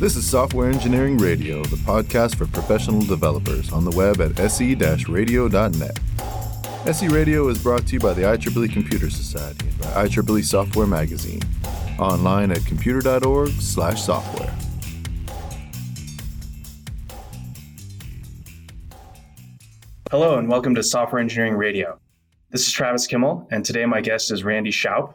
This is Software Engineering Radio, the podcast for professional developers on the web at se-radio.net. SE Radio is brought to you by the IEEE Computer Society and by IEEE Software Magazine. Online at computer.org/software. Hello and welcome to Software Engineering Radio. This is Travis Kimmel, and today my guest is Randy Shoup.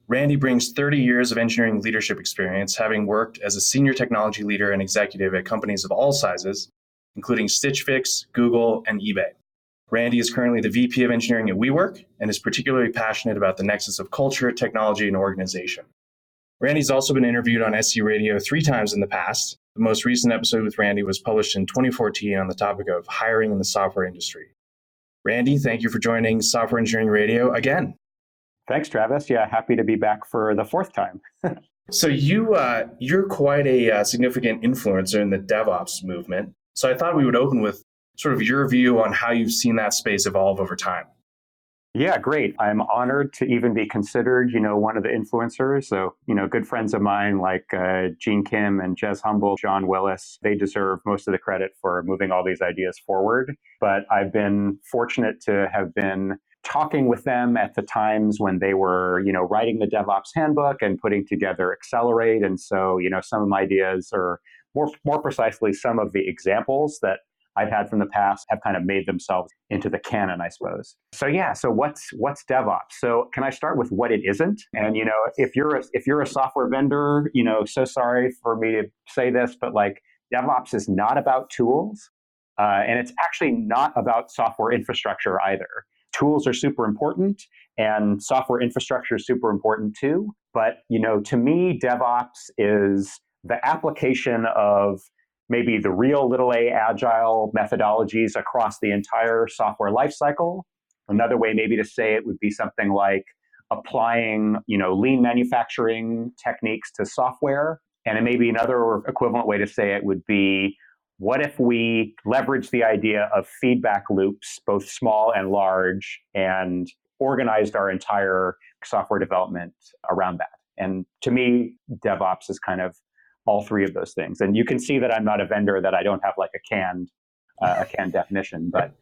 Randy brings 30 years of engineering leadership experience, having worked as a senior technology leader and executive at companies of all sizes, including Stitch Fix, Google, and eBay. Randy is currently the VP of Engineering at WeWork and is particularly passionate about the nexus of culture, technology, and organization. Randy's also been interviewed on SE Radio 3 times in the past. The most recent episode with Randy was published in 2014 on the topic of hiring in the software industry. Randy, thank you for joining Software Engineering Radio again. Thanks, Travis. Yeah, happy to be back for the 4th time. So you're quite a significant influencer in the DevOps movement. So I thought we would open with sort of your view on how you've seen that space evolve over time. Yeah, great. I'm honored to even be considered, one of the influencers. So, good friends of mine like Gene Kim and Jez Humble, John Willis, they deserve most of the credit for moving all these ideas forward. But I've been fortunate to have been talking with them at the times when they were, writing the DevOps handbook and putting together Accelerate. And so, some of my ideas, or more precisely, some of the examples that I've had from the past have kind of made themselves into the canon, I suppose. So what's DevOps? So can I start with what it isn't? And if you're a software vendor, so sorry for me to say this, but DevOps is not about tools, and it's actually not about software infrastructure either. Tools are super important, and software infrastructure is super important too. But to me, DevOps is the application of maybe the real a agile methodologies across the entire software lifecycle. Another way maybe to say it would be something like applying, lean manufacturing techniques to software. And maybe another equivalent way to say it would be, what if we leverage the idea of feedback loops, both small and large, and organized our entire software development around that? And to me, DevOps is kind of all 3 of those things. And you can see that I'm not a vendor, that I don't have a canned definition. But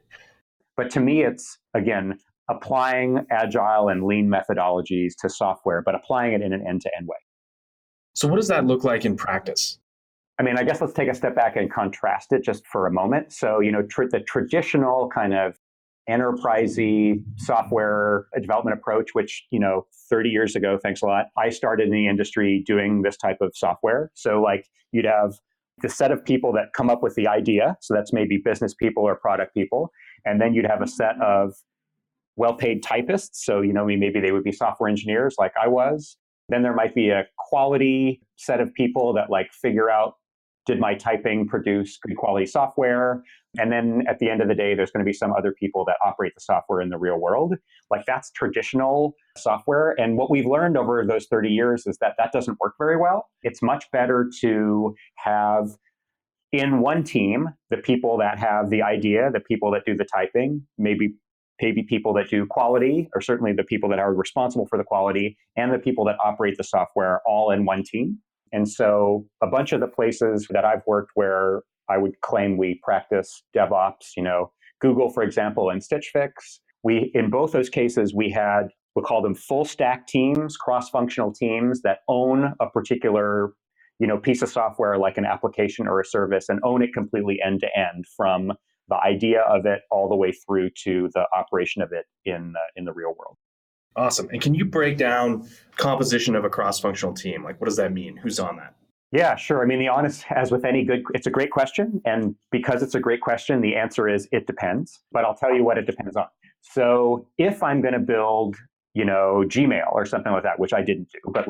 to me, it's, again, applying agile and lean methodologies to software, but applying it in an end-to-end way. So what does that look like in practice? I guess let's take a step back and contrast it just for a moment. So, the traditional kind of enterprisey software development approach, which, 30 years ago, thanks a lot, I started in the industry doing this type of software. So you'd have the set of people that come up with the idea. So that's maybe business people or product people. And then you'd have a set of well-paid typists. So, maybe they would be software engineers like I was. Then there might be a quality set of people that figure out, did my typing produce good quality software? And then at the end of the day, there's going to be some other people that operate the software in the real world. That's traditional software. And what we've learned over those 30 years is that doesn't work very well. It's much better to have in one team the people that have the idea, the people that do the typing, maybe people that do quality, or certainly the people that are responsible for the quality, and the people that operate the software all in one team. And so a bunch of the places that I've worked where I would claim we practice DevOps, Google, for example, and Stitch Fix, in both those cases, we'll call them full stack teams, cross-functional teams that own a particular, piece of software like an application or a service, and own it completely end to end, from the idea of it all the way through to the operation of it in the real world. Awesome. And can you break down composition of a cross-functional team? What does that mean? Who's on that? Yeah, sure. The honest, as with it's a great question. And because it's a great question, the answer is it depends. But I'll tell you what it depends on. So if I'm going to build, Gmail or something like that, which I didn't do, but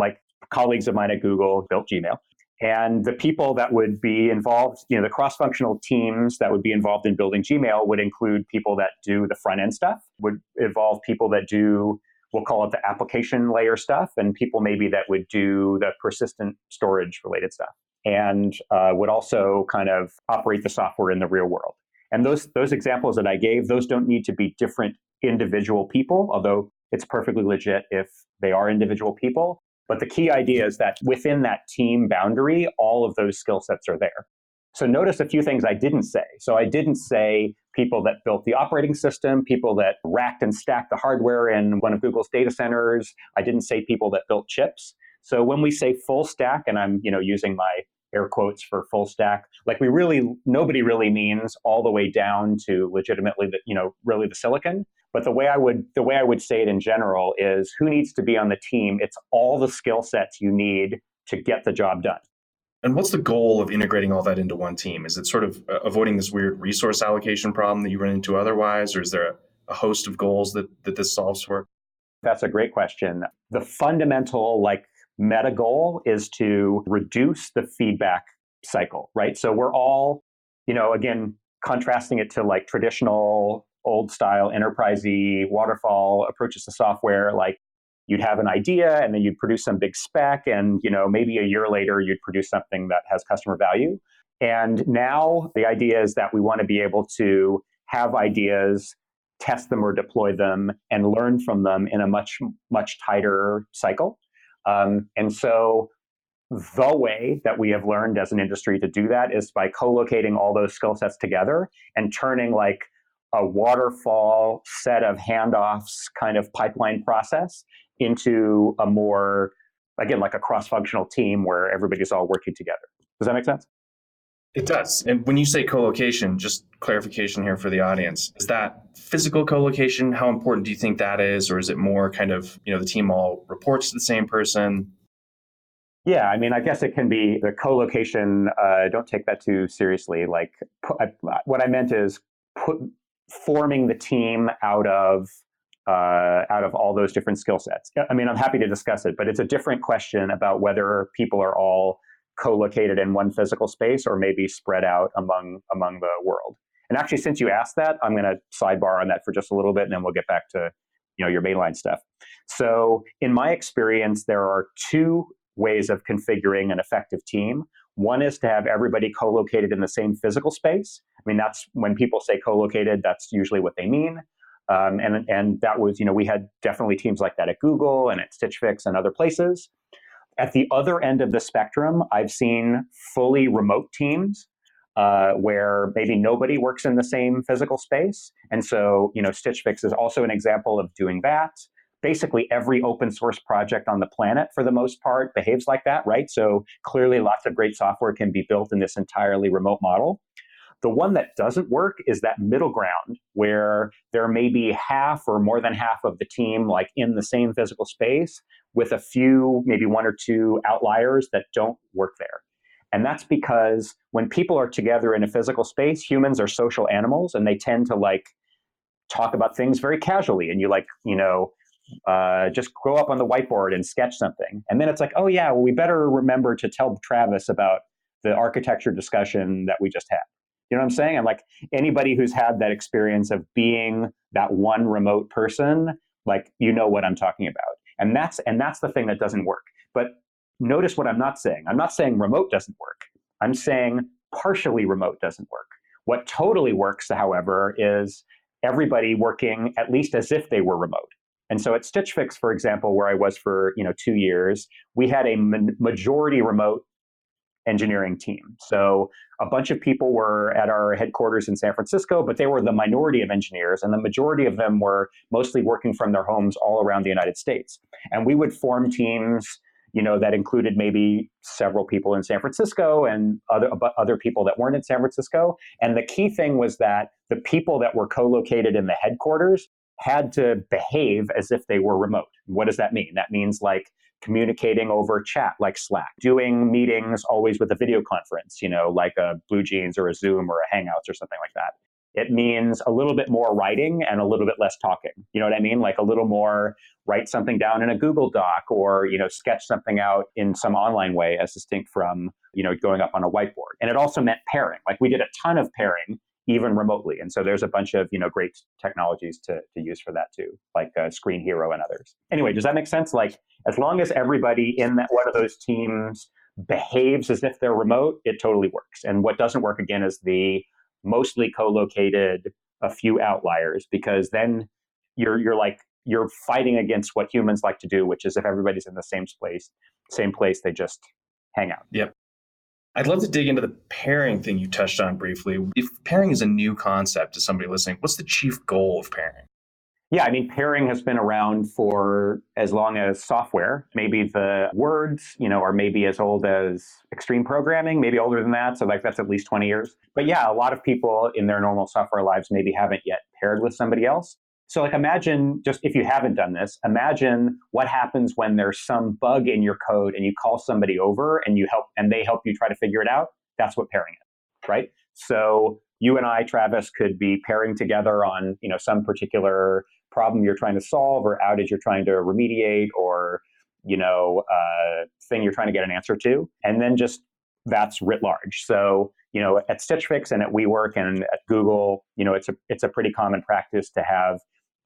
colleagues of mine at Google built Gmail. And the people that would be involved, the cross-functional teams that would be involved in building Gmail would include people that do the front-end stuff, would involve people that do, we'll call it the application layer stuff, and people maybe that would do the persistent storage related stuff, and would also kind of operate the software in the real world. And those examples that I gave, those don't need to be different individual people, although it's perfectly legit if they are individual people. But the key idea is that within that team boundary, all of those skill sets are there. So notice a few things I didn't say. So I didn't say people that built the operating system, people that racked and stacked the hardware in one of Google's data centers. I didn't say people that built chips. So when we say full stack, and I'm using my air quotes for full stack, like nobody really means all the way down to legitimately really the silicon. But the way I would say it in general is who needs to be on the team? It's all the skill sets you need to get the job done. And what's the goal of integrating all that into one team? Is it sort of avoiding this weird resource allocation problem that you run into otherwise, or is there a host of goals that this solves for? That's a great question. The fundamental meta goal is to reduce the feedback cycle, right? So we're all, again, contrasting it to traditional old style enterprisey waterfall approaches to software. You'd have an idea and then you'd produce some big spec, and maybe a year later you'd produce something that has customer value. And now the idea is that we want to be able to have ideas, test them or deploy them, and learn from them in a much, much tighter cycle. And so the way that we have learned as an industry to do that is by co-locating all those skill sets together and turning a waterfall set of handoffs kind of pipeline process into a more, again, a cross-functional team where everybody's all working together. Does that make sense? It does. And when you say colocation, just clarification here for the audience, is that physical colocation? How important do you think that is? Or is it more kind of, the team all reports to the same person? Yeah, I guess it can be the co-location. Don't take that too seriously. What I meant is forming the team out of all those different skill sets. I'm happy to discuss it, but it's a different question about whether people are all co-located in one physical space or maybe spread out among the world. And actually, since you asked that, I'm going to sidebar on that for just a little bit, and then we'll get back to your mainline stuff. So in my experience, there are two ways of configuring an effective team. One is to have everybody co-located in the same physical space. That's when people say co-located, that's usually what they mean. And that was, we had definitely teams like that at Google and at Stitch Fix and other places. At the other end of the spectrum, I've seen fully remote teams where maybe nobody works in the same physical space. And so, Stitch Fix is also an example of doing that. Basically, every open source project on the planet, for the most part, behaves like that, right? So clearly, lots of great software can be built in this entirely remote model. The one that doesn't work is that middle ground where there may be half or more than half of the team in the same physical space with a few, maybe one or two outliers that don't work there. And that's because when people are together in a physical space, humans are social animals and they tend to talk about things very casually. And you just go up on the whiteboard and sketch something. And then it's oh yeah, well, we better remember to tell Travis about the architecture discussion that we just had. You know what I'm saying? And anybody who's had that experience of being that one remote person, you know what I'm talking about. And that's the thing that doesn't work. But notice what I'm not saying. I'm not saying remote doesn't work. I'm saying partially remote doesn't work. What totally works, however, is everybody working at least as if they were remote. And so at Stitch Fix, for example, where I was for 2 years, we had a majority remote engineering team. So a bunch of people were at our headquarters in San Francisco, but they were the minority of engineers, and the majority of them were mostly working from their homes all around the United States. And we would form teams, that included maybe several people in San Francisco and other people that weren't in San Francisco. And the key thing was that the people that were co-located in the headquarters had to behave as if they were remote. What does that mean? That means communicating over chat like Slack, doing meetings always with a video conference, like a Blue Jeans or a Zoom or a Hangouts or something like that. It means a little bit more writing and a little bit less talking. You know what I mean? A little more write something down in a Google Doc or, sketch something out in some online way as distinct from, going up on a whiteboard. And it also meant pairing. We did a ton of pairing even remotely. And so there's a bunch of, great technologies to use for that too, like Screen Hero and others. Anyway, does that make sense? As long as everybody in that one of those teams behaves as if they're remote, it totally works. And what doesn't work, again, is the mostly co-located, a few outliers, because then you're you're fighting against what humans like to do, which is if everybody's in the same place, they just hang out. Yep. I'd love to dig into the pairing thing you touched on briefly. If pairing is a new concept to somebody listening, what's the chief goal of pairing? Yeah, I mean, pairing has been around for as long as software. Maybe the words, are maybe as old as extreme programming, maybe older than that. So that's at least 20 years. But yeah, a lot of people in their normal software lives maybe haven't yet paired with somebody else. So imagine, just if you haven't done this, imagine what happens when there's some bug in your code and you call somebody over and they help you try to figure it out. That's what pairing is, right? So you and I, Travis, could be pairing together on, some particular problem you're trying to solve or outage you're trying to remediate or, thing you're trying to get an answer to. And then just that's writ large. So, at Stitch Fix and at WeWork and at Google, it's a pretty common practice to have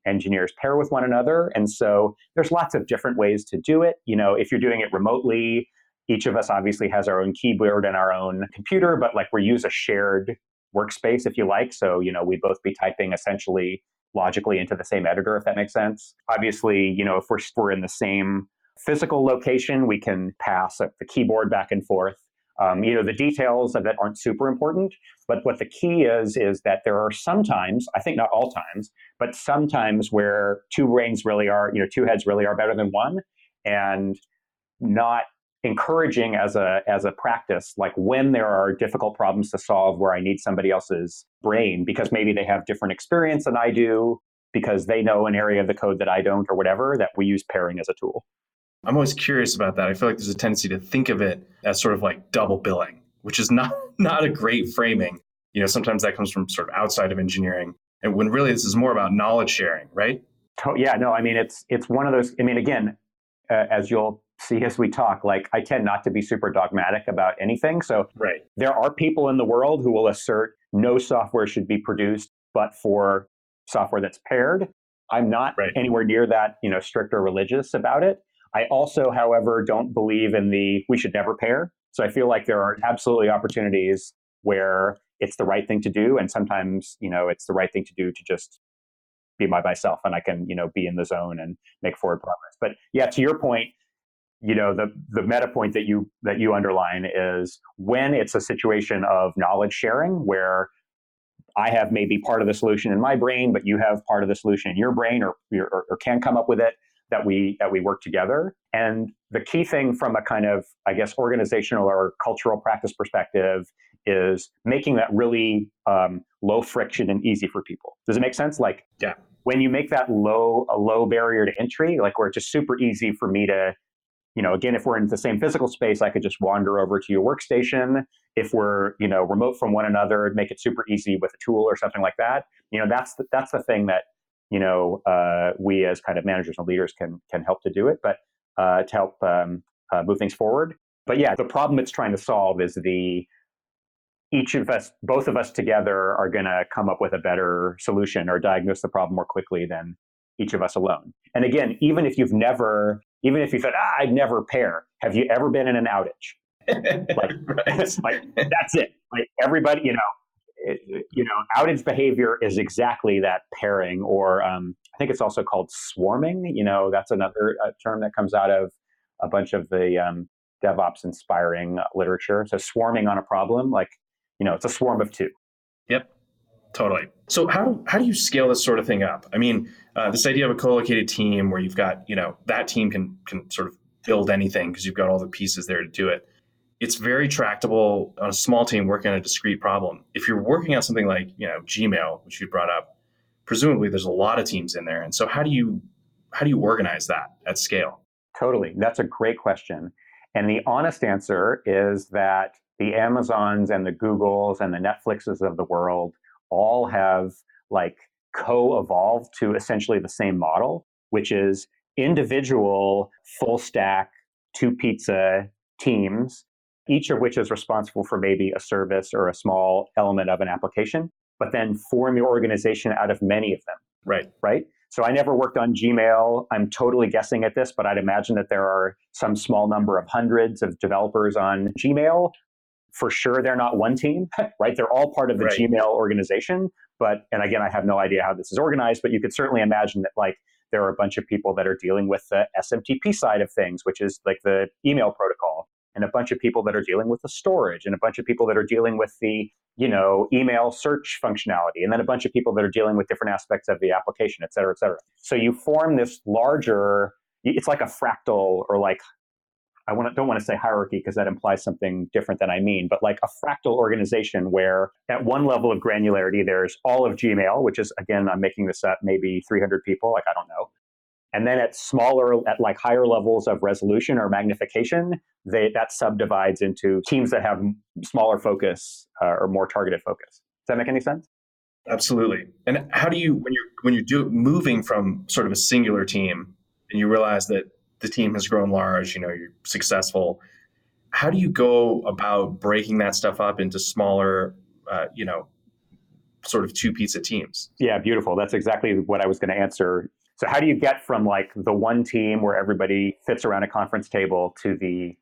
engineers pair with one another. And so there's lots of different ways to do it. If you're doing it remotely, each of us obviously has our own keyboard and our own computer, but we use a shared workspace, if you like. So, we'd both be typing essentially logically into the same editor, if that makes sense. Obviously, if we're in the same physical location, we can pass the keyboard back and forth. The details of it aren't super important, but what the key is that there are sometimes, I think not all times, but sometimes where two heads really are better than one, and not encouraging as a practice, when there are difficult problems to solve where I need somebody else's brain because maybe they have different experience than I do, because they know an area of the code that I don't or whatever, that we use pairing as a tool. I'm always curious about that. I feel like there's a tendency to think of it as sort of like double billing, which is not a great framing. Sometimes that comes from sort of outside of engineering, and when really this is more about knowledge sharing, right? Yeah, no, I mean, it's one of those, again, as you'll see as we talk, I tend not to be super dogmatic about anything. So right. There are people in the world who will assert no software should be produced but for software that's paired. I'm not anywhere near that, strict or religious about it. I also, however, don't believe in we should never pair. So I feel like there are absolutely opportunities where it's the right thing to do. And sometimes, it's the right thing to do to just be by myself and I can, be in the zone and make forward progress. But yeah, to your point, the meta point that you underline is when it's a situation of knowledge sharing where I have maybe part of the solution in my brain, but you have part of the solution in your brain or can come up with it, that we work together. And the key thing from a kind of, I guess, organizational or cultural practice perspective is making that really low friction and easy for people. Does it make sense? Yeah. When you make that a low barrier to entry, where it's just super easy for me to, again, if we're in the same physical space, I could just wander over to your workstation. If we're, remote from one another, make it super easy with a tool or something like that. That's the thing that, we as kind of managers and leaders can help to do it, but to help move things forward. But yeah, the problem it's trying to solve is both of us together are going to come up with a better solution or diagnose the problem more quickly than each of us alone. And again, even if you said, I'd never pair, have you ever been in an outage? That's it. Everybody, outage behavior is exactly that pairing, or I think it's also called swarming. That's another term that comes out of a bunch of the DevOps inspiring literature. So swarming on a problem, it's a swarm of two. Yep, totally. So how do you scale this sort of thing up? I mean, this idea of a co-located team where you've got, that team can sort of build anything because you've got all the pieces there to do it. It's very tractable on a small team working on a discrete problem. If you're working on something like, Gmail, which you brought up, presumably there's a lot of teams in there. And so how do you organize that at scale? Totally. That's a great question. And the honest answer is that the Amazons and the Googles and the Netflixes of the world all have co-evolved to essentially the same model, which is individual full stack 2-pizza teams, each of which is responsible for maybe a service or a small element of an application, but then form the organization out of many of them. Right? So I never worked on Gmail. I'm totally guessing at this, but I'd imagine that there are some small number of hundreds of developers on Gmail. For sure, they're not one team, right? They're all part of the Gmail organization. And again, I have no idea how this is organized, but you could certainly imagine that There are a bunch of people that are dealing with the SMTP side of things, which is like the email protocol, and a bunch of people that are dealing with the storage, and a bunch of people that are dealing with the, email search functionality, and then a bunch of people that are dealing with different aspects of the application, et cetera, et cetera. So you form this larger, it's like a fractal, or like, don't want to say hierarchy because that implies something different than I mean, but like a fractal organization where at one level of granularity, there's all of Gmail, which is, again, I'm making this up, maybe 300 people, like I don't know. And then at like higher levels of resolution or magnification, that subdivides into teams that have smaller focus or more targeted focus. Does that make any sense? Absolutely. And how do you, when you're moving from sort of a singular team and you realize that the team has grown large, you're successful, how do you go about breaking that stuff up into smaller, sort of two-pizza teams? Yeah, beautiful. That's exactly what I was going to answer. So how do you get from like the one team where everybody fits around a conference table to the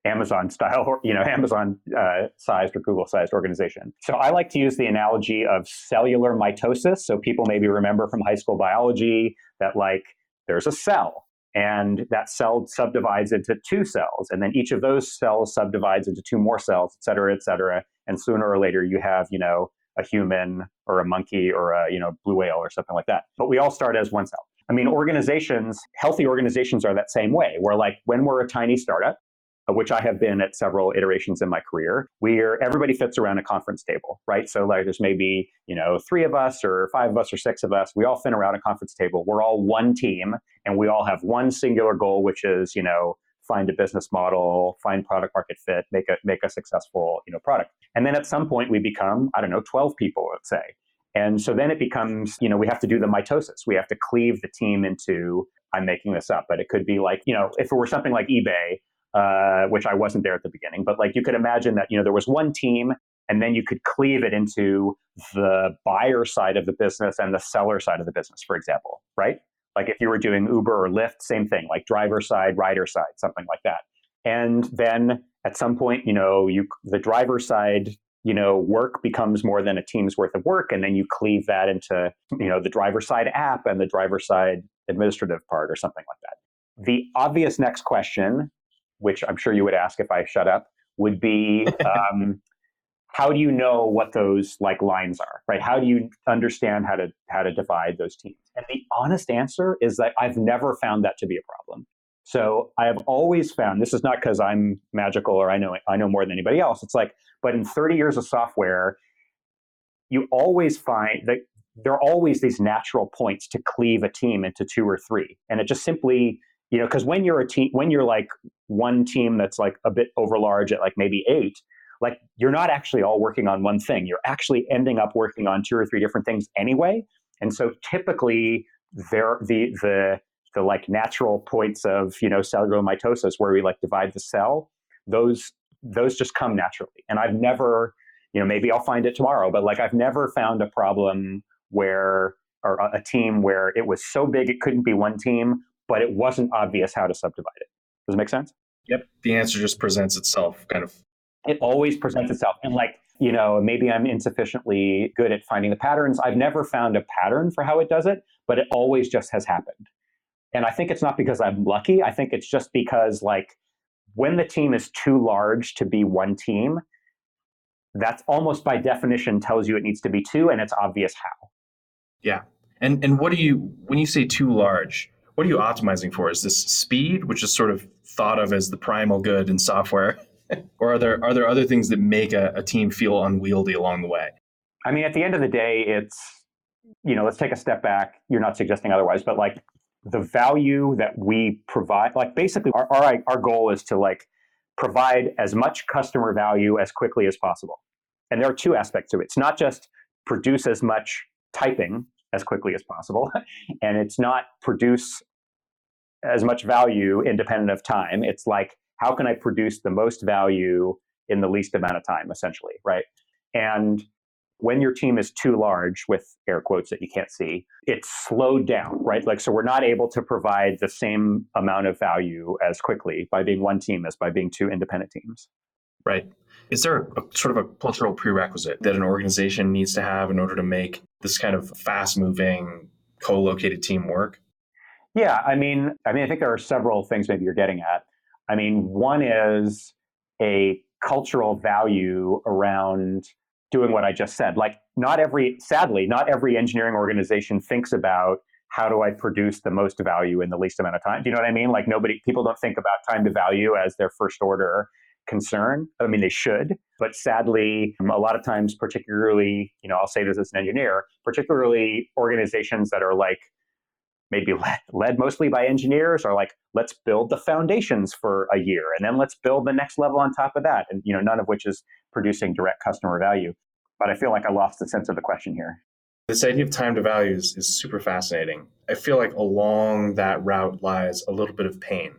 Amazon style, or, Amazon sized or Google sized organization? So I like to use the analogy of cellular mitosis. So people maybe remember from high school biology that like there's a cell, and that cell subdivides into two cells, and then each of those cells subdivides into two more cells, et cetera, et cetera. And sooner or later you have, a human or a monkey or a, blue whale or something like that. But we all start as one cell. I mean, healthy organizations are that same way, where like when we're a tiny startup, which I have been at several iterations in my career, everybody fits around a conference table, right? So like there's maybe, 3 of us or 5 of us or 6 of us, we all fit around a conference table. We're all one team, and we all have one singular goal, which is, find a business model, find product market fit, make a successful, product. And then at some point we become, 12 people, let's say. And so then it becomes, we have to do the mitosis. We have to cleave the team into, I'm making this up, but it could be like, if it were something like eBay, which I wasn't there at the beginning, but like you could imagine that, there was one team, and then you could cleave it into the buyer side of the business and the seller side of the business, for example, right? Like if you were doing Uber or Lyft, same thing, like driver side, rider side, something like that. And then at some point, the driver side, work becomes more than a team's worth of work. And then you cleave that into, the driver side app and the driver side administrative part or something like that. The obvious next question, which I'm sure you would ask if I shut up, would be, how do you know what those like lines are, right? How do you understand how to divide those teams? And the honest answer is that I've never found that to be a problem. So I have always found, this is not because I'm magical or I know more than anybody else. It's like, but in 30 years of software, you always find that there are always these natural points to cleave a team into 2 or 3. And it just simply, because when you're like one team that's like a bit overlarge at like maybe 8, like you're not actually all working on one thing. You're actually ending up working on 2 or 3 different things anyway. And so typically the like natural points of, cellular mitosis where we like divide the cell, those just come naturally. And I've never, maybe I'll find it tomorrow, but like I've never found a problem or a team where it was so big it couldn't be one team, but it wasn't obvious how to subdivide it. Does it make sense? Yep. The answer just presents itself kind of. It always presents itself. And like, maybe I'm insufficiently good at finding the patterns. I've never found a pattern for how it does it, but it always just has happened. And I think it's not because I'm lucky. I think it's just because like when the team is too large to be one team, that's almost by definition tells you it needs to be 2, and it's obvious how. Yeah. And when you say too large, what are you optimizing for? Is this speed, which is sort of thought of as the primal good in software? Or are there other things that make a team feel unwieldy along the way? I mean, at the end of the day, it's, let's take a step back. You're not suggesting otherwise, but like the value that we provide, like basically our goal is to like provide as much customer value as quickly as possible. And there are 2 aspects to it. It's not just produce as much typing as quickly as possible, and it's not produce as much value independent of time. It's like, how can I produce the most value in the least amount of time, essentially, right? And when your team is too large, with air quotes that you can't see, it's slowed down, right? Like, so we're not able to provide the same amount of value as quickly by being one team as by being 2 independent teams. Right. Is there a sort of a cultural prerequisite that an organization needs to have in order to make this kind of fast-moving, co-located team work? Yeah, I think there are several things maybe you're getting at. One is a cultural value around doing what I just said. Like, sadly, not every engineering organization thinks about how do I produce the most value in the least amount of time. Do you know what I mean? Like, people don't think about time to value as their first order concern. They should, but sadly, a lot of times, particularly, I'll say this as an engineer, particularly organizations that are like, maybe led mostly by engineers, are like, let's build the foundations for a year and then let's build the next level on top of that. And none of which is producing direct customer value. But I feel like I lost the sense of the question here. This idea of time to value is super fascinating. I feel like along that route lies a little bit of pain.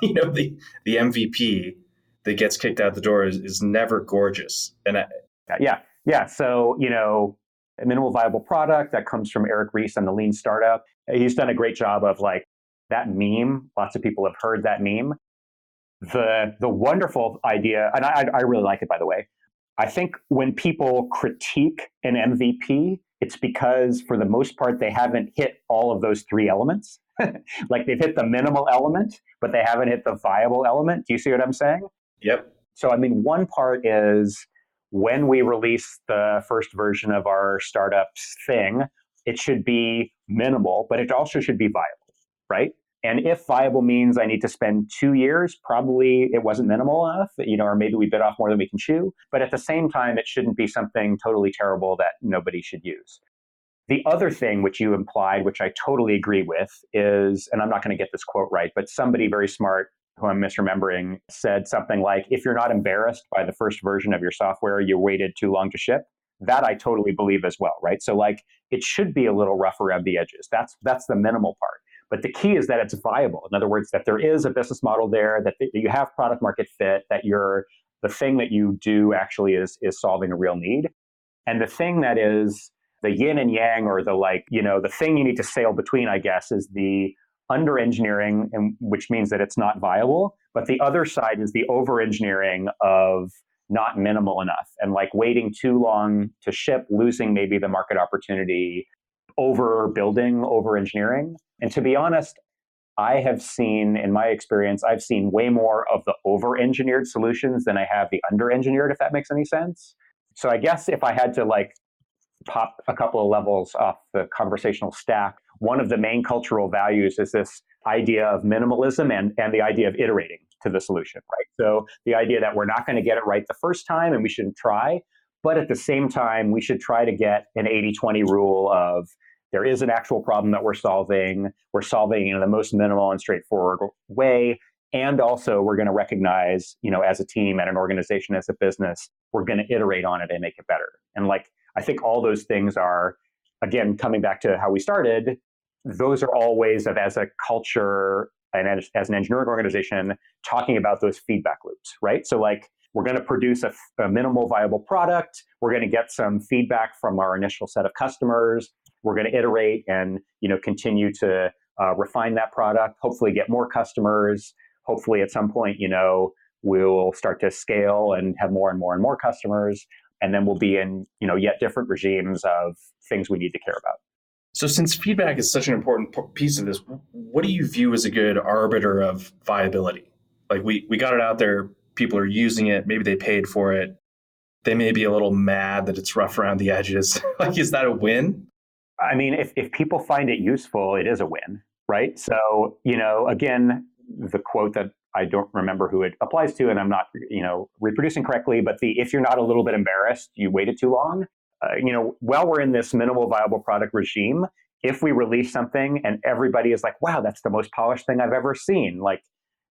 The MVP that gets kicked out the door is never gorgeous. Yeah. So, a minimal viable product that comes from Eric Ries and the Lean Startup. He's done a great job of like that meme. Lots of people have heard that meme. The wonderful idea, and I really like it, by the way. I think when people critique an MVP, it's because for the most part, they haven't hit all of those three elements. Like, they've hit the minimal element, but they haven't hit the viable element. Do you see what I'm saying? Yep. So, one part is when we release the first version of our startups thing, it should be minimal, but it also should be viable, right? And if viable means I need to spend 2 years, probably it wasn't minimal enough, or maybe we bit off more than we can chew. But at the same time, it shouldn't be something totally terrible that nobody should use. The other thing which you implied, which I totally agree with, is, and I'm not going to get this quote right, but somebody very smart, who I'm misremembering, said something like, if you're not embarrassed by the first version of your software, you waited too long to ship. That I totally believe as well, right? So like, it should be a little rough around the edges. That's the minimal part. But the key is that it's viable. In other words, that there is a business model there, that you have product market fit, that the thing that you do actually is solving a real need. And the thing that is the yin and yang, or the thing you need to sail between, I guess, is the under engineering, and which means that it's not viable. But the other side is the over engineering of not minimal enough, and like waiting too long to ship, losing maybe the market opportunity, overbuilding, over engineering. And to be honest, I have seen, in my experience, I've seen way more of the over engineered solutions than I have the under engineered, if that makes any sense. So I guess if I had to like pop a couple of levels off the conversational stack, one of the main cultural values is this idea of minimalism and the idea of iterating to the solution, right? So the idea that we're not going to get it right the first time and we shouldn't try, but at the same time, we should try to get an 80-20 rule of, there is an actual problem that we're solving in the most minimal and straightforward way. And also we're going to recognize, as a team, at an organization, as a business, we're going to iterate on it and make it better. And like, I think all those things are, again, coming back to how we started, those are all ways of, as a culture and as an engineering organization, talking about those feedback loops, right? So like, we're going to produce a minimal viable product. We're going to get some feedback from our initial set of customers. We're going to iterate and continue to refine that product, hopefully get more customers. Hopefully at some point, we'll start to scale and have more and more and more customers. And then we'll be in yet different regimes of things we need to care about. So since feedback is such an important piece of this, what do you view as a good arbiter of viability? Like we got it out there, people are using it, maybe they paid for it. They may be a little mad that it's rough around the edges. Like, is that a win? If people find it useful, it is a win, right? So, again, the quote that I don't remember who it applies to, and I'm not, reproducing correctly, but if you're not a little bit embarrassed, you waited too long. While we're in this minimal viable product regime, if we release something and everybody is like, wow, that's the most polished thing I've ever seen, like,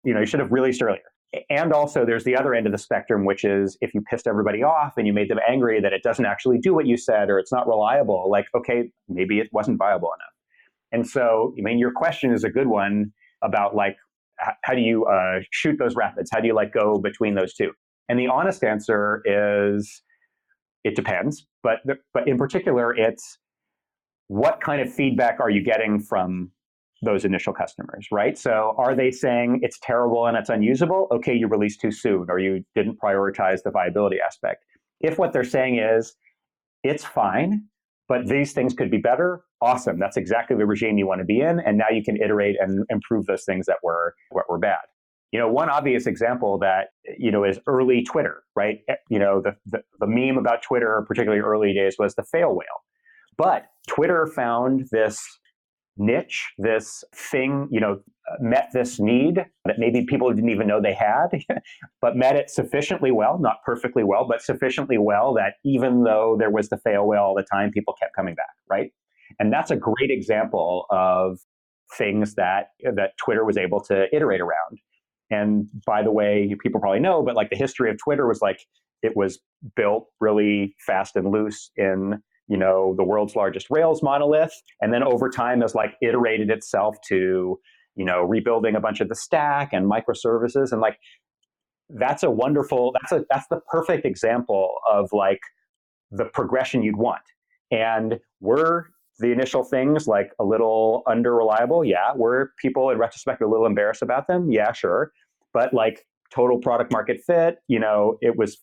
you should have released earlier. And also there's the other end of the spectrum, which is if you pissed everybody off and you made them angry that it doesn't actually do what you said, or it's not reliable, like, okay, maybe it wasn't viable enough. And so, your question is a good one about like, how do you shoot those rapids? How do you like go between those two? And the honest answer is, it depends. But in particular, it's what kind of feedback are you getting from those initial customers, right? So are they saying it's terrible and it's unusable? Okay, you released too soon, or you didn't prioritize the viability aspect. If what they're saying is, it's fine, but these things could be better. Awesome. That's exactly the regime you want to be in. And now you can iterate and improve those things that were bad. One obvious example that, is early Twitter, right? The meme about Twitter, particularly early days, was the fail whale. But Twitter found this niche, this thing, met this need that maybe people didn't even know they had, but met it sufficiently well, not perfectly well, but sufficiently well that even though there was the fail whale all the time, people kept coming back, right? And that's a great example of things that Twitter was able to iterate around. And by the way, people probably know, but like the history of Twitter was like, it was built really fast and loose in, the world's largest Rails monolith. And then over time has like iterated itself to, rebuilding a bunch of the stack and microservices. And like, that's the perfect example of like the progression you'd want. And were the initial things like a little under reliable? Yeah. Were people in retrospect a little embarrassed about them? Yeah, sure. But like total product market fit, it was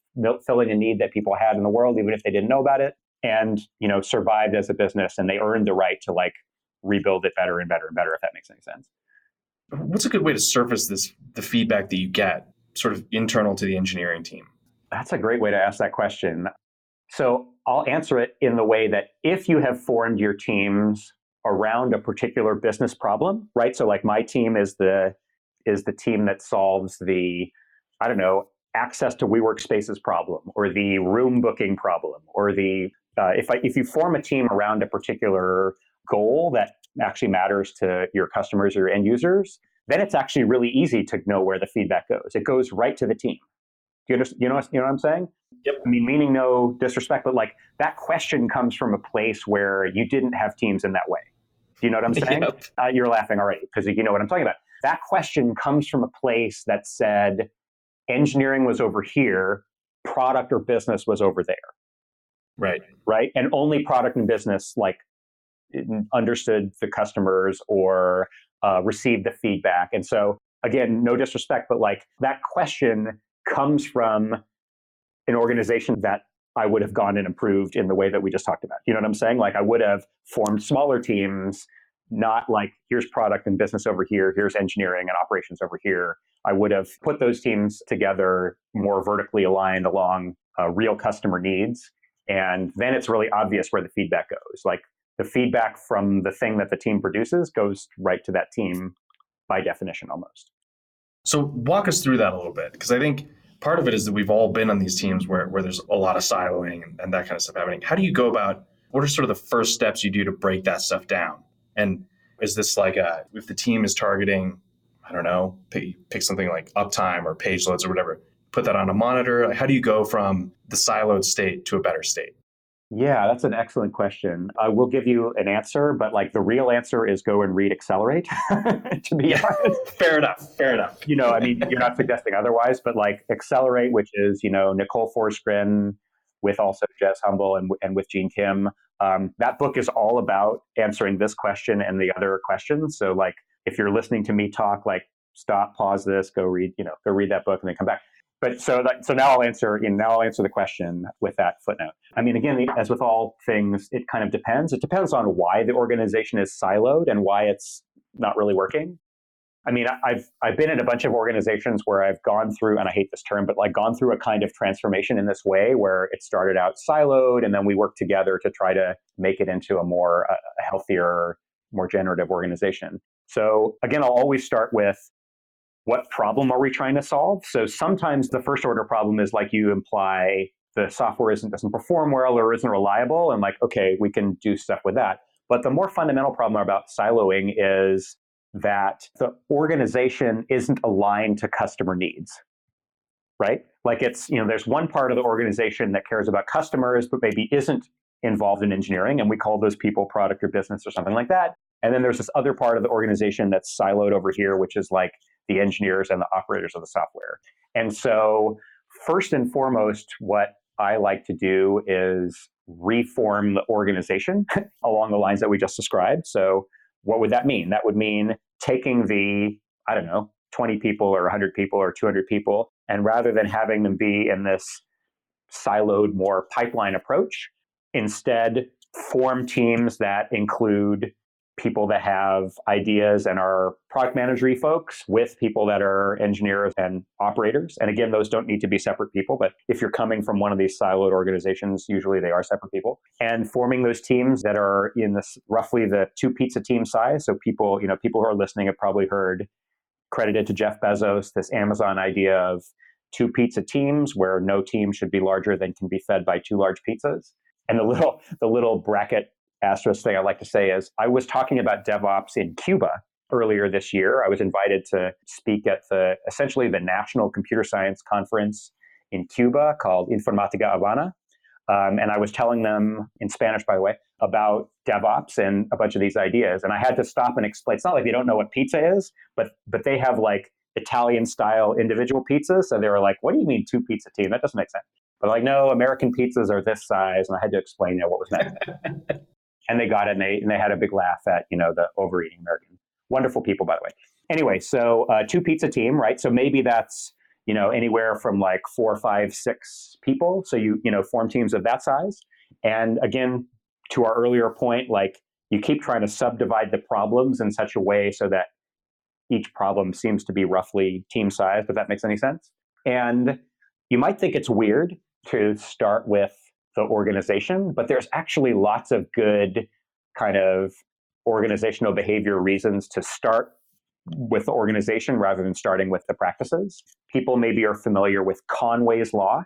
filling a need that people had in the world, even if they didn't know about it, and, survived as a business, and they earned the right to like rebuild it better and better and better, if that makes any sense. What's a good way to surface the feedback that you get sort of internal to the engineering team? That's a great way to ask that question. So I'll answer it in the way that if you have formed your teams around a particular business problem, right? So like my team is the team that solves the, access to WeWork spaces problem, or the room booking problem, or the, if you form a team around a particular goal that actually matters to your customers or your end users, then it's actually really easy to know where the feedback goes. It goes right to the team. Do you understand? You know what I'm saying? Yep. I mean, meaning no disrespect, but like that question comes from a place where you didn't have teams in that way. Do you know what I'm saying? Yep. You're laughing already because you know what I'm talking about. That question comes from a place that said engineering was over here, product or business was over there. Right. Right. And only product and business like understood the customers or received the feedback. And so again, no disrespect, but like that question comes from an organization that I would have gone and improved in the way that we just talked about. You know what I'm saying? Like I would have formed smaller teams, not like here's product and business over here, here's engineering and operations over here. I would have put those teams together more vertically aligned along real customer needs. And then it's really obvious where the feedback goes. Like the feedback from the thing that the team produces goes right to that team by definition almost. So walk us through that a little bit, because I think part of it is that we've all been on these teams where there's a lot of siloing and that kind of stuff happening. How do you go about, what are sort of the first steps you do to break that stuff down? And is this like if the team is targeting, I don't know, pick something like uptime or page loads or whatever, put that on a monitor? How do you go from the siloed state to a better state? Yeah, that's an excellent question. I will give you an answer, but like the real answer is go and read Accelerate, to be honest. Fair enough. I mean, you're not suggesting otherwise, but like Accelerate, which is, Nicole Forsgren with also Jez Humble and with Gene Kim. That book is all about answering this question and the other questions. So like, if you're listening to me talk, like stop, pause this, go read that book and then come back. But so now I'll answer the question with that footnote. I mean, again, as with all things, it kind of depends. It depends on why the organization is siloed and why it's not really working. I mean, I've been in a bunch of organizations where I've gone through, and I hate this term, but like gone through a kind of transformation in this way where it started out siloed and then we worked together to try to make it into a healthier, more generative organization. So again, I'll always start with what problem are we trying to solve? So sometimes the first order problem is like you imply the software doesn't perform well or isn't reliable. And like, okay, we can do stuff with that. But the more fundamental problem about siloing is that the organization isn't aligned to customer needs, right? Like it's, there's one part of the organization that cares about customers, but maybe isn't involved in engineering. And we call those people product or business or something like that. And then there's this other part of the organization that's siloed over here, which is like the engineers and the operators of the software. And so first and foremost, what I like to do is reform the organization along the lines that we just described. So what would that mean? That would mean taking the, 20 people or 100 people or 200 people, and rather than having them be in this siloed, more pipeline approach, instead form teams that include people that have ideas and are product managery folks with people that are engineers and operators. And again, those don't need to be separate people, but if you're coming from one of these siloed organizations, usually they are separate people. And forming those teams that are in this roughly the 2 pizza team size. So people who are listening have probably heard, credited to Jeff Bezos, this Amazon idea of 2 pizza teams where no team should be larger than can be fed by 2 large pizzas. And the little bracket asterisk thing I like to say is I was talking about DevOps in Cuba earlier this year. I was invited to speak at essentially the National Computer Science Conference in Cuba called Informatica Habana. And I was telling them, in Spanish, by the way, about DevOps and a bunch of these ideas. And I had to stop and explain. It's not like they don't know what pizza is, but they have like Italian-style individual pizzas. So they were like, what do you mean 2 pizza team? That doesn't make sense. But like, no, American pizzas are this size. And I had to explain what was meant. And they got it, and they had a big laugh at, the overeating American. Wonderful people, by the way. Anyway, so 2 pizza team, right? So maybe that's, anywhere from like 4, 5, 6 people. So you form teams of that size. And again, to our earlier point, like you keep trying to subdivide the problems in such a way so that each problem seems to be roughly team size, if that makes any sense. And you might think it's weird to start with the organization, but there's actually lots of good kind of organizational behavior reasons to start with the organization rather than starting with the practices. People maybe are familiar with Conway's Law.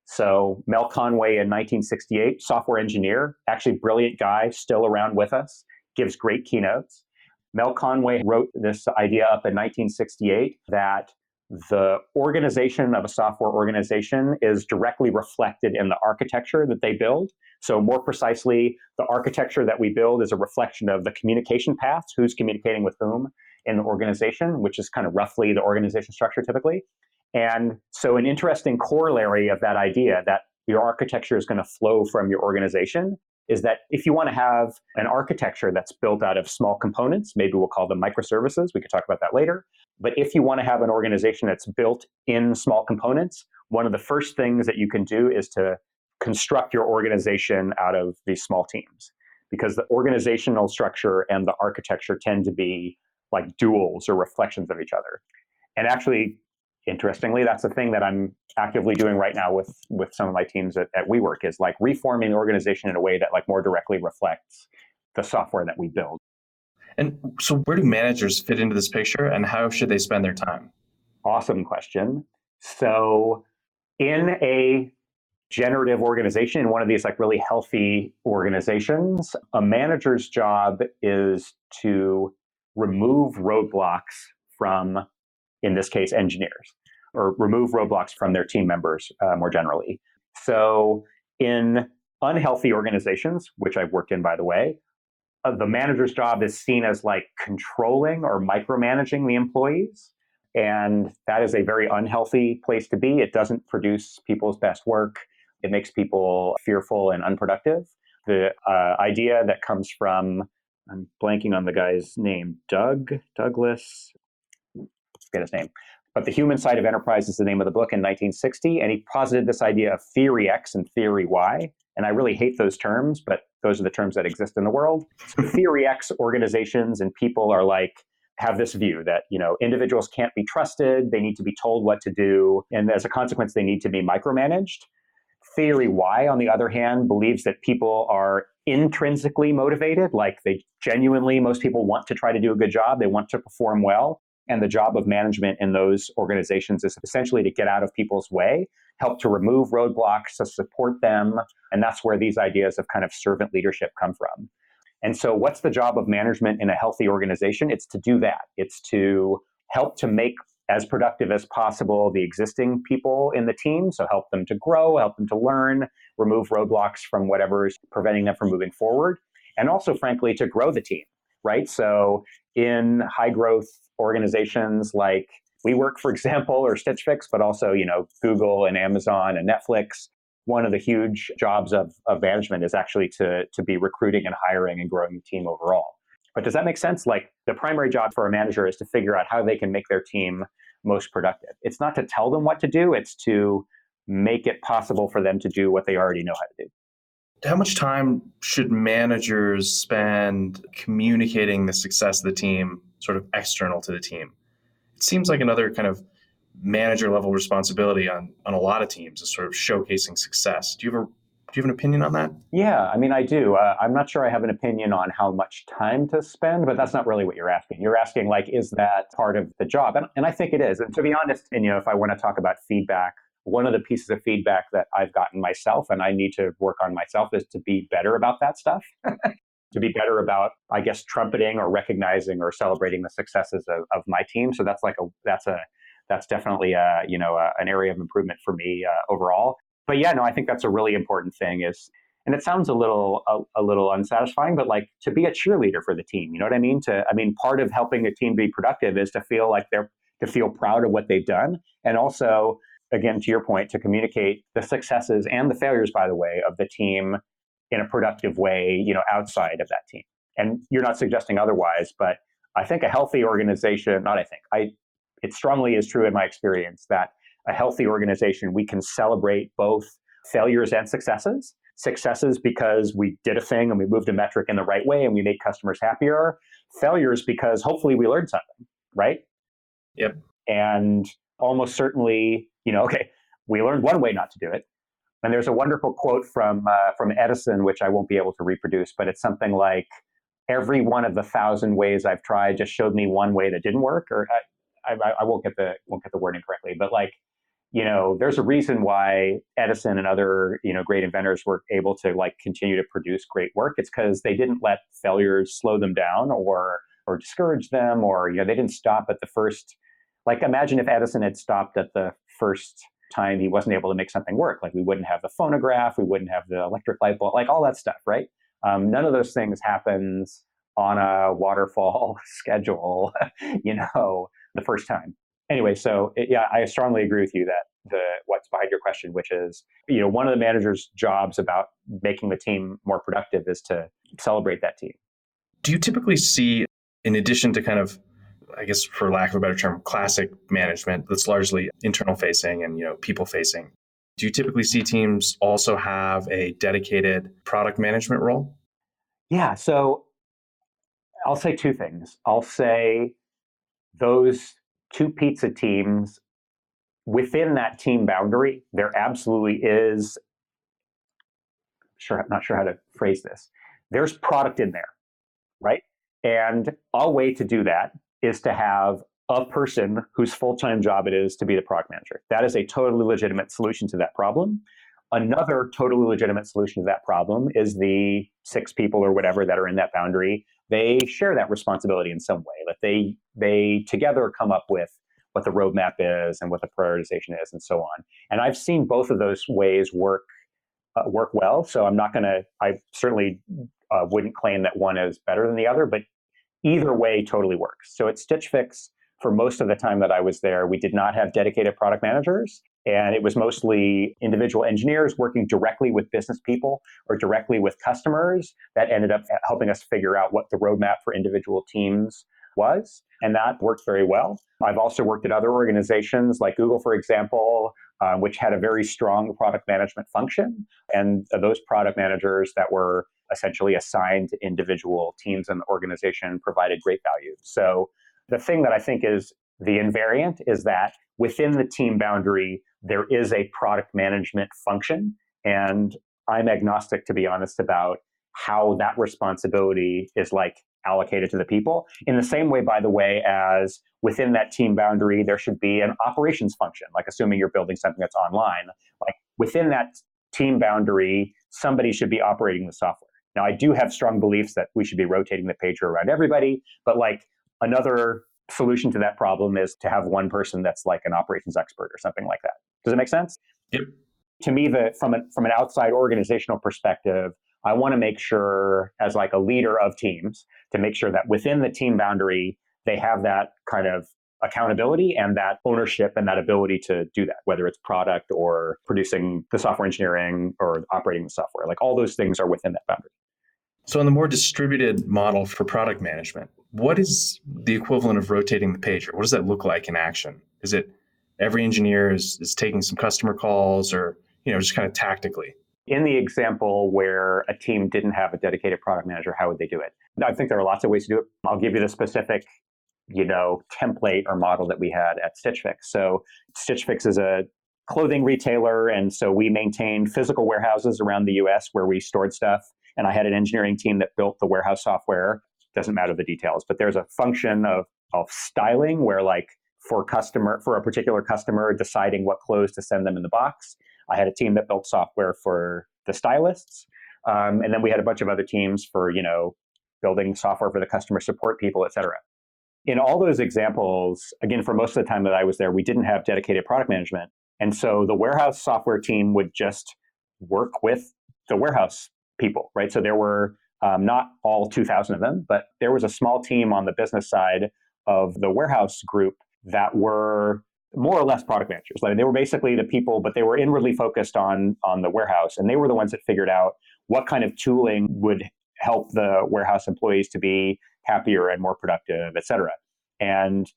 So Mel Conway in 1968, software engineer, actually brilliant guy, still around with us, gives great keynotes. Mel Conway wrote this idea up in 1968 that the organization of a software organization is directly reflected in the architecture that they build. So more precisely, the architecture that we build is a reflection of the communication paths, who's communicating with whom in the organization, which is kind of roughly the organization structure typically. And so an interesting corollary of that idea that your architecture is going to flow from your organization is that if you want to have an architecture that's built out of small components, maybe we'll call them microservices, we could talk about that later. But if you want to have an organization that's built in small components, one of the first things that you can do is to construct your organization out of these small teams, because the organizational structure and the architecture tend to be like duals or reflections of each other. And actually, interestingly, that's the thing that I'm actively doing right now with some of my teams at WeWork, is like reforming the organization in a way that like more directly reflects the software that we build. And so where do managers fit into this picture, and how should they spend their time? Awesome question. So in a generative organization, in one of these like really healthy organizations, a manager's job is to remove roadblocks from, in this case, engineers, or remove roadblocks from their team members more generally. So in unhealthy organizations, which I've worked in, by the way, the manager's job is seen as like controlling or micromanaging the employees. And that is a very unhealthy place to be. It doesn't produce people's best work. It makes people fearful and unproductive. The idea that comes from, I'm blanking on the guy's name, Douglas, forget his name. But The Human Side of Enterprise is the name of the book in 1960. And he posited this idea of theory X and theory Y. And I really hate those terms, but those are the terms that exist in the world. So theory X organizations and people are like, have this view that, individuals can't be trusted. They need to be told what to do. And as a consequence, they need to be micromanaged. Theory Y, on the other hand, believes that people are intrinsically motivated. Like most people want to try to do a good job. They want to perform well. And the job of management in those organizations is essentially to get out of people's way, help to remove roadblocks, to support them. And that's where these ideas of kind of servant leadership come from. And so what's the job of management in a healthy organization? It's to do that. It's to help to make as productive as possible the existing people in the team. So help them to grow, help them to learn, remove roadblocks from whatever is preventing them from moving forward. And also, frankly, to grow the team, right? So in high growth organizations like WeWork, for example, or Stitch Fix, but also, Google and Amazon and Netflix, one of the huge jobs of management is actually to be recruiting and hiring and growing the team overall. But does that make sense? Like the primary job for a manager is to figure out how they can make their team most productive. It's not to tell them what to do. It's to make it possible for them to do what they already know how to do. How much time should managers spend communicating the success of the team, sort of external to the team? It seems like another kind of manager level responsibility on a lot of teams is sort of showcasing success. Do you have an opinion on that? Yeah, I mean, I do. I'm not sure I have an opinion on how much time to spend, but that's not really what you're asking. You're asking, like, is that part of the job? And I think it is. And to be honest, and if I want to talk about feedback, one of the pieces of feedback that I've gotten myself and I need to work on myself is to be better about that stuff, to be better about, I guess, trumpeting or recognizing or celebrating the successes of my team. So that's definitely an area of improvement for me overall. But yeah, no, I think that's a really important thing and it sounds a little unsatisfying, but like to be a cheerleader for the team, you know what I mean? Part of helping a team be productive is to feel like to feel proud of what they've done. And also, again, to your point, to communicate the successes and the failures, by the way, of the team in a productive way, outside of that team. And you're not suggesting otherwise, but I think a healthy organization, it strongly is true in my experience that a healthy organization, we can celebrate both failures and successes. Successes because we did a thing and we moved a metric in the right way and we made customers happier. Failures because hopefully we learned something, right? Yep. And almost certainly, okay, we learned one way not to do it. And there's a wonderful quote from Edison, which I won't be able to reproduce, but it's something like, every one of the 1,000 ways I've tried just showed me one way that didn't work. Or I won't get the wording correctly, but like, there's a reason why Edison and other, great inventors were able to like continue to produce great work. It's because they didn't let failures slow them down or discourage them, or, they didn't stop at the first. Like, imagine if Edison had stopped at the first time he wasn't able to make something work. Like, we wouldn't have the phonograph, we wouldn't have the electric light bulb, like all that stuff, right? None of those things happens on a waterfall schedule, the first time. Anyway, so I strongly agree with you that what's behind your question, which is, one of the manager's jobs about making the team more productive is to celebrate that team. Do you typically see, in addition to kind of, I guess, for lack of a better term, classic management that's largely internal facing and, people facing, do you typically see teams also have a dedicated product management role? Yeah. So I'll say two things. I'll say those two pizza teams, within that team boundary, there absolutely is, I'm not sure how to phrase this. There's product in there, right? And a way to do that is to have a person whose full-time job it is to be the product manager. That is a totally legitimate solution to that problem. Another totally legitimate solution to that problem is the 6 people or whatever that are in that boundary. They share that responsibility in some way. That they together come up with what the roadmap is and what the prioritization is and so on. And I've seen both of those ways work well. So I certainly wouldn't claim that one is better than the other, but either way totally works. So at Stitch Fix, for most of the time that I was there, we did not have dedicated product managers. And it was mostly individual engineers working directly with business people or directly with customers that ended up helping us figure out what the roadmap for individual teams was. And that worked very well. I've also worked at other organizations like Google, for example, which had a very strong product management function. And those product managers that were essentially assigned to individual teams in the organization provided great value. So the thing that I think is the invariant is that within the team boundary, there is a product management function. And I'm agnostic, to be honest, about how that responsibility is like allocated to the people. In the same way, by the way, as within that team boundary, there should be an operations function, like assuming you're building something that's online. Like within that team boundary, somebody should be operating the software. Now, I do have strong beliefs that we should be rotating the pager around everybody, but like another solution to that problem is to have one person that's like an operations expert or something like that. Does it make sense? Yep. To me, from an outside organizational perspective, I want to make sure, as like a leader of teams, to make sure that within the team boundary, they have that kind of accountability and that ownership and that ability to do that, whether it's product or producing the software engineering or operating the software. Like all those things are within that boundary. So in the more distributed model for product management, what is the equivalent of rotating the pager? What does that look like in action? Is it every engineer is taking some customer calls or, just kind of tactically? In the example where a team didn't have a dedicated product manager, how would they do it? I think there are lots of ways to do it. I'll give you the specific, template or model that we had at Stitch Fix. So Stitch Fix is a clothing retailer, and so we maintained physical warehouses around the US where we stored stuff. And I had an engineering team that built the warehouse software. Doesn't matter the details, but there's a function of styling where, like, for a particular customer deciding what clothes to send them in the box, I had a team that built software for the stylists. And then we had a bunch of other teams for, building software for the customer support people, et cetera. In all those examples, again, for most of the time that I was there, we didn't have dedicated product management. And so the warehouse software team would just work with the warehouse people, right? So there were not all 2,000 of them, but there was a small team on the business side of the warehouse group that were more or less product managers. Like, they were basically the people, but they were inwardly focused on the warehouse. And they were the ones that figured out what kind of tooling would help the warehouse employees to be happier and more productive, et cetera. And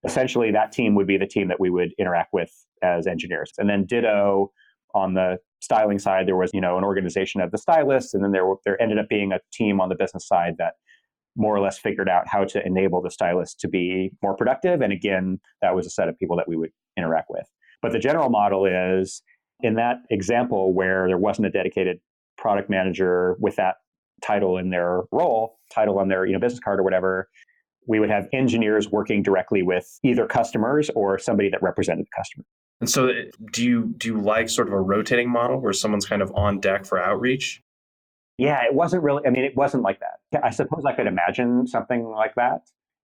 essentially that team would be the team that we would interact with as engineers. And then ditto on the styling side, there was, an organization of the stylists. And then there ended up being a team on the business side that more or less figured out how to enable the stylists to be more productive. And again, that was a set of people that we would interact with. But the general model is, in that example where there wasn't a dedicated product manager with that title in their role, title on their business card or whatever, we would have engineers working directly with either customers or somebody that represented the customer. And so do you like sort of a rotating model where someone's kind of on deck for outreach? Yeah, it wasn't really, it wasn't like that. I suppose I could imagine something like that.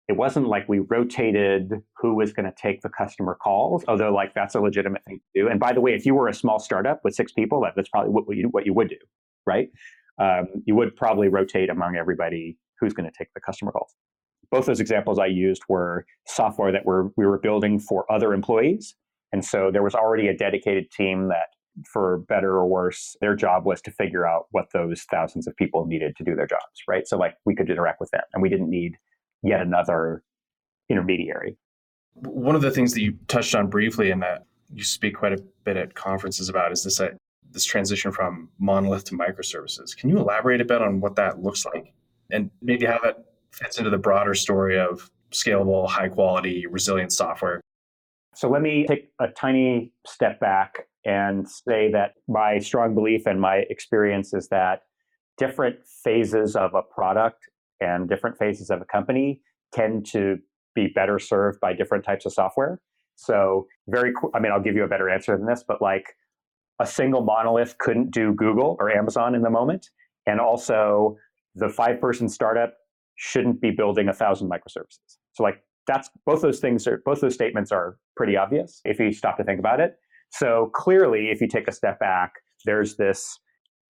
It wasn't like we rotated who was going to take the customer calls, although, like, that's a legitimate thing to do. And by the way, if you were a small startup with 6 people, that's probably what you would do, right? You would probably rotate among everybody who's going to take the customer calls. Both those examples I used were software that we were building for other employees. And so there was already a dedicated team that, for better or worse, their job was to figure out what those thousands of people needed to do their jobs, right? So, like, we could interact with them and we didn't need yet another intermediary. One of the things that you touched on briefly and that you speak quite a bit at conferences about is this transition from Monolith to microservices. Can you elaborate a bit on what that looks like and maybe how that fits into the broader story of scalable, high quality, resilient software? So let me take a tiny step back and say that my strong belief and my experience is that different phases of a product and different phases of a company tend to be better served by different types of software. So I'll give you a better answer than this, but, like, a single monolith couldn't do Google or Amazon in the moment. And also the 5-person startup shouldn't be building 1,000 microservices. So, like, both those statements are pretty obvious if you stop to think about it. So clearly, if you take a step back, there's this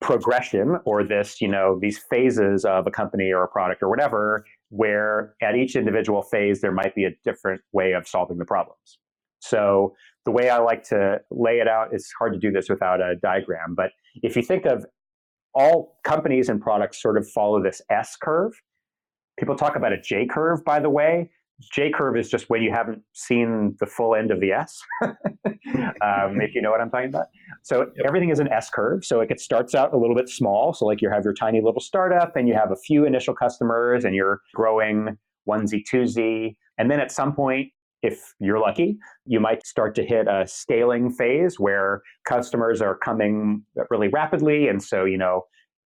progression or these phases of a company or a product or whatever, where at each individual phase, there might be a different way of solving the problems. So the way I like to lay it out, it's hard to do this without a diagram, but if you think of all companies and products sort of follow this S curve. People talk about a J curve, by the way. J curve is just when you haven't seen the full end of the S, if you know what I'm talking about. So everything is an S curve. So it starts out a little bit small. So, like, you have your tiny little startup and you have a few initial customers and you're growing onesie, twosie. And then at some point, if you're lucky, you might start to hit a scaling phase where customers are coming really rapidly. And so,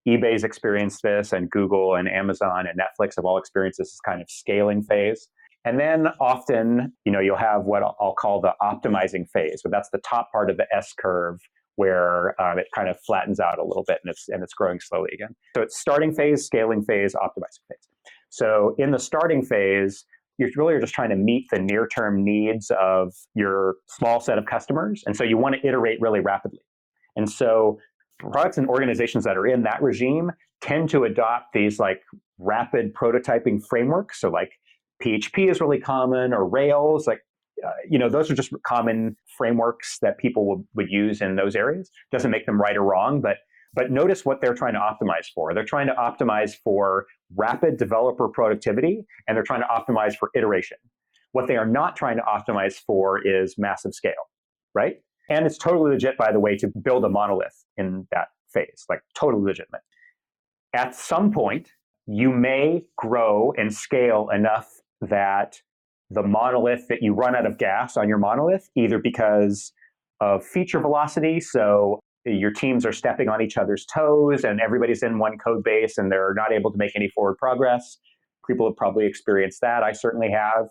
eBay's experienced this, and Google and Amazon and Netflix have all experienced this kind of scaling phase. And then often, you'll have what I'll call the optimizing phase. So that's the top part of the S curve where it kind of flattens out a little bit and it's growing slowly again. So it's starting phase, scaling phase, optimizing phase. So in the starting phase, you really are just trying to meet the near-term needs of your small set of customers. And so you want to iterate really rapidly. And so products and organizations that are in that regime tend to adopt these, like, rapid prototyping frameworks. So, like, PHP is really common, or Rails, those are just common frameworks that people would use in those areas. Doesn't make them right or wrong, but notice what they're trying to optimize for. They're trying to optimize for rapid developer productivity, and they're trying to optimize for iteration. What they are not trying to optimize for is massive scale, right? And it's totally legit, by the way, to build a monolith in that phase, like totally legitimate. At some point, you may grow and scale enough that the monolith that you run out of gas on your monolith, either because of feature velocity, so your teams are stepping on each other's toes and everybody's in one code base and they're not able to make any forward progress. People have probably experienced that. I certainly have.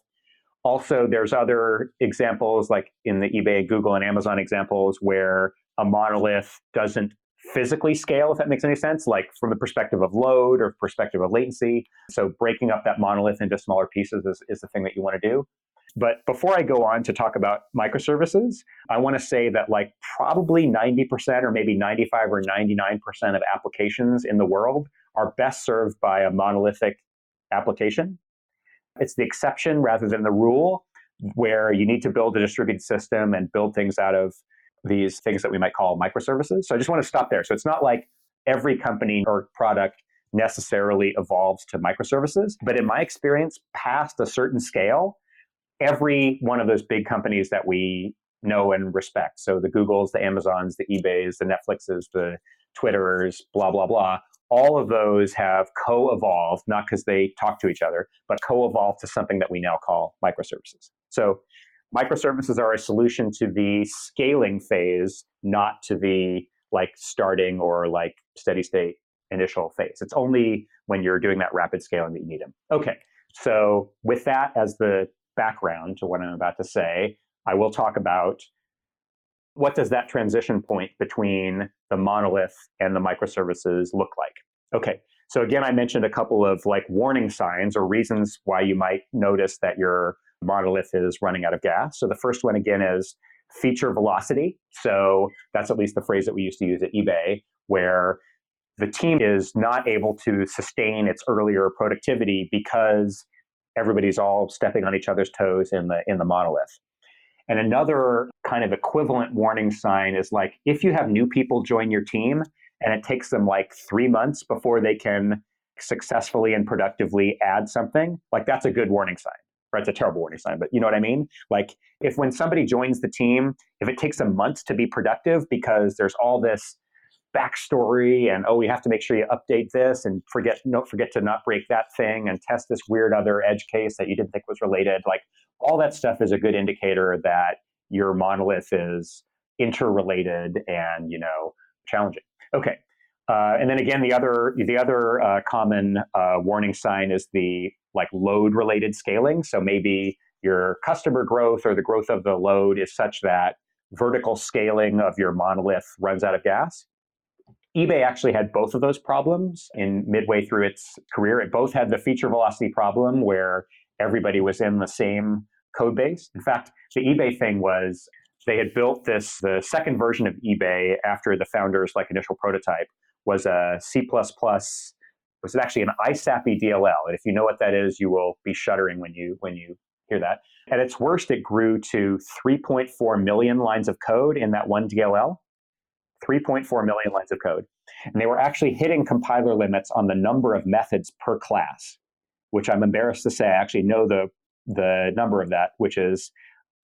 Also, there's other examples like in the eBay, Google, and Amazon examples where a monolith doesn't physically scale, if that makes any sense, like from the perspective of load or perspective of latency. So breaking up that monolith into smaller pieces is the thing that you want to do. But before I go on to talk about microservices, I want to say that like probably 90% or maybe 95 or 99% of applications in the world are best served by a monolithic application. It's the exception rather than the rule, where you need to build a distributed system and build things out of these things that we might call microservices. So I just want to stop there. So it's not like every company or product necessarily evolves to microservices, but in my experience, past a certain scale, every one of those big companies that we know and respect, so the Googles, the Amazons, the eBays, the Netflixes, the Twitters, blah, blah, blah, all of those have co-evolved, not because they talk to each other, but co-evolved to something that we now call microservices. So microservices are a solution to the scaling phase, not to the like starting or like steady state initial phase. It's only when you're doing that rapid scaling that you need them. Okay, so with that as the background to what I'm about to say, I will talk about what does that transition point between the monolith and the microservices look like. Okay, so again, I mentioned a couple of like warning signs or reasons why you might notice that your monolith is running out of gas. So the first one again is feature velocity. So that's at least the phrase that we used to use at eBay, where the team is not able to sustain its earlier productivity because everybody's all stepping on each other's toes in the monolith. And another kind of equivalent warning sign is like if you have new people join your team and it takes them like 3 months before they can successfully and productively add something, like that's a good warning sign. Right? It's a terrible warning sign, but you know what I mean? Like if when somebody joins the team, if it takes them months to be productive because there's all this backstory and, oh, we have to make sure you update this and don't forget to not break that thing and test this weird other edge case that you didn't think was related. Like all that stuff is a good indicator that your monolith is interrelated and, challenging. Okay. And then again, the other common warning sign is the like load related scaling. So maybe your customer growth or the growth of the load is such that vertical scaling of your monolith runs out of gas. eBay actually had both of those problems in midway through its career. It both had the feature velocity problem where everybody was in the same code base. In fact, the eBay thing was they had built the second version of eBay after the founders' like initial prototype was a C++, was actually an ISAPy DLL. And if you know what that is, you will be shuddering when you hear that. At its worst, it grew to 3.4 million lines of code in that one DLL. 3.4 million lines of code. And they were actually hitting compiler limits on the number of methods per class, which I'm embarrassed to say I actually know the number of that, which is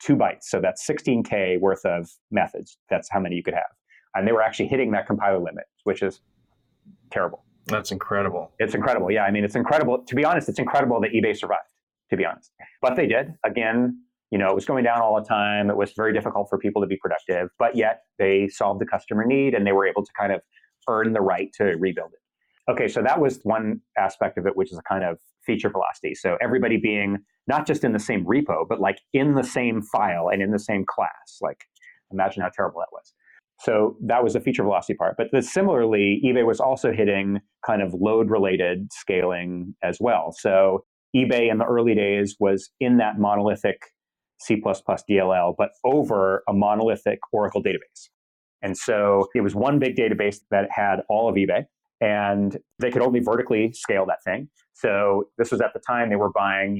2 bytes. So that's 16K worth of methods. That's how many you could have. And they were actually hitting that compiler limit, which is terrible. That's incredible. It's incredible. Yeah, I mean, it's incredible. To be honest, it's incredible that eBay survived, to be honest. But they did. Again, it was going down all the time. It was very difficult for people to be productive, but yet they solved the customer need and they were able to kind of earn the right to rebuild it. Okay, so that was one aspect of it, which is a kind of feature velocity. So everybody being not just in the same repo, but like in the same file and in the same class. Like imagine how terrible that was. So that was the feature velocity part. But similarly, eBay was also hitting kind of load-related scaling as well. So eBay in the early days was in that monolithic C++ DLL, but over a monolithic Oracle database. And so it was one big database that had all of eBay, and they could only vertically scale that thing. So this was at the time they were buying,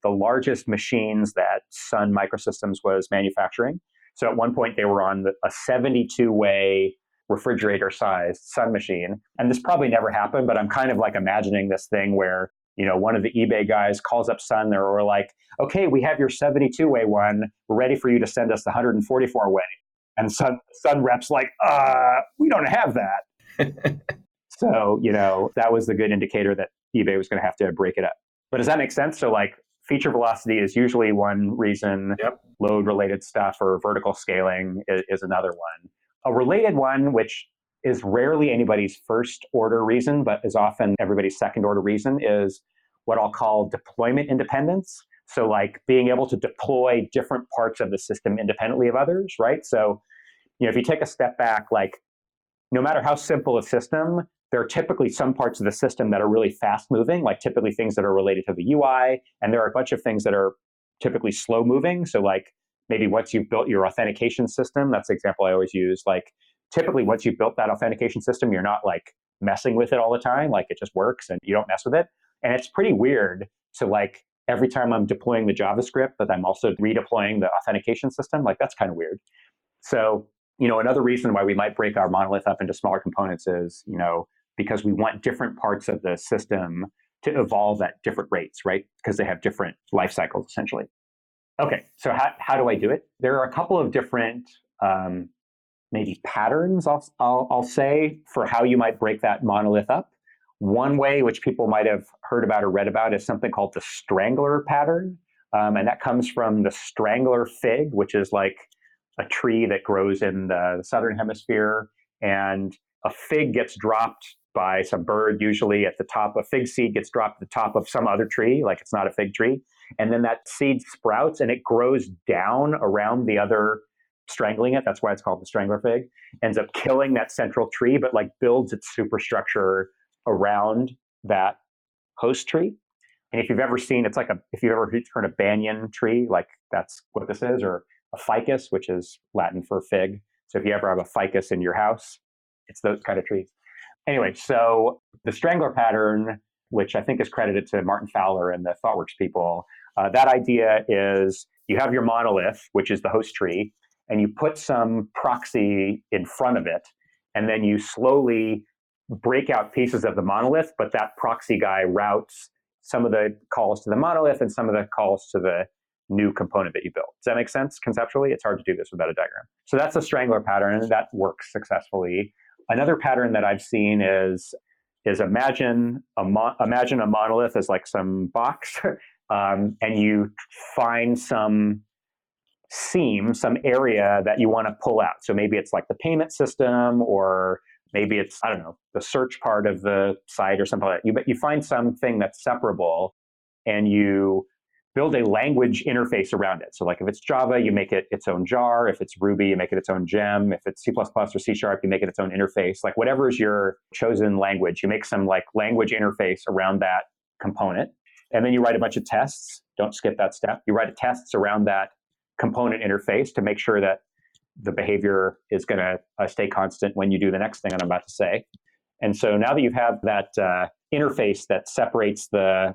the largest machines that Sun Microsystems was manufacturing. So at one point they were on a 72-way refrigerator-sized Sun machine. And this probably never happened, but I'm kind of like imagining this thing where one of the eBay guys calls up Sun. They were like, okay, we have your 72-way one. We're ready for you to send us the 144-way. And Sun rep's like, we don't have that. So, that was the good indicator that eBay was going to have to break it up. But does that make sense? So like feature velocity is usually one reason, Yep. load related stuff or vertical scaling is another one. A related one, which is rarely anybody's first order reason, but is often everybody's second order reason, is what I'll call deployment independence. So like being able to deploy different parts of the system independently of others, right? So, if you take a step back, like no matter how simple a system, there are typically some parts of the system that are really fast moving, like typically things that are related to the UI. And there are a bunch of things that are typically slow moving. So like maybe once you've built your authentication system, that's the example I always use. Like typically once you've built that authentication system, you're not like messing with it all the time. Like it just works and you don't mess with it. And it's pretty weird to like every time I'm deploying the JavaScript, but I'm also redeploying the authentication system. Like that's kind of weird. So, another reason why we might break our monolith up into smaller components is, because we want different parts of the system to evolve at different rates, right? Because they have different life cycles, essentially. Okay, so how do I do it? There are a couple of different maybe patterns, I'll say, for how you might break that monolith up. One way, which people might have heard about or read about, is something called the strangler pattern. And that comes from the strangler fig, which is like a tree that grows in the southern hemisphere. And a fig gets dropped by some bird, usually at the top. A fig seed gets dropped at the top of some other tree, like it's not a fig tree. And then that seed sprouts and it grows down around the other, strangling it. That's why it's called the strangler fig. Ends up killing that central tree, but like builds its superstructure around that host tree. And if you've ever seen, it's like if you've ever heard of banyan tree, like that's what this is, or a ficus, which is Latin for fig. So if you ever have a ficus in your house, it's those kind of trees. Anyway, so the strangler pattern, which I think is credited to Martin Fowler and the ThoughtWorks people, that idea is you have your monolith, which is the host tree, and you put some proxy in front of it, and then you slowly break out pieces of the monolith, but that proxy guy routes some of the calls to the monolith and some of the calls to the new component that you built. Does that make sense conceptually? It's hard to do this without a diagram. So that's a strangler pattern, and that works successfully. Another pattern that I've seen is imagine a monolith as like some box, and you find some seam, some area that you want to pull out. So maybe it's like the payment system, or maybe it's, I don't know, the search part of the site or something like that. You find something that's separable and you build a language interface around it. So like if it's Java, you make it its own jar. If it's Ruby, you make it its own gem. If it's C++ or C#, you make it its own interface. Like whatever is your chosen language, you make some like language interface around that component. And then you write a bunch of tests. Don't skip that step. You write tests around that component interface to make sure that the behavior is going to stay constant when you do the next thing I'm about to say. And so now that you have that interface that separates the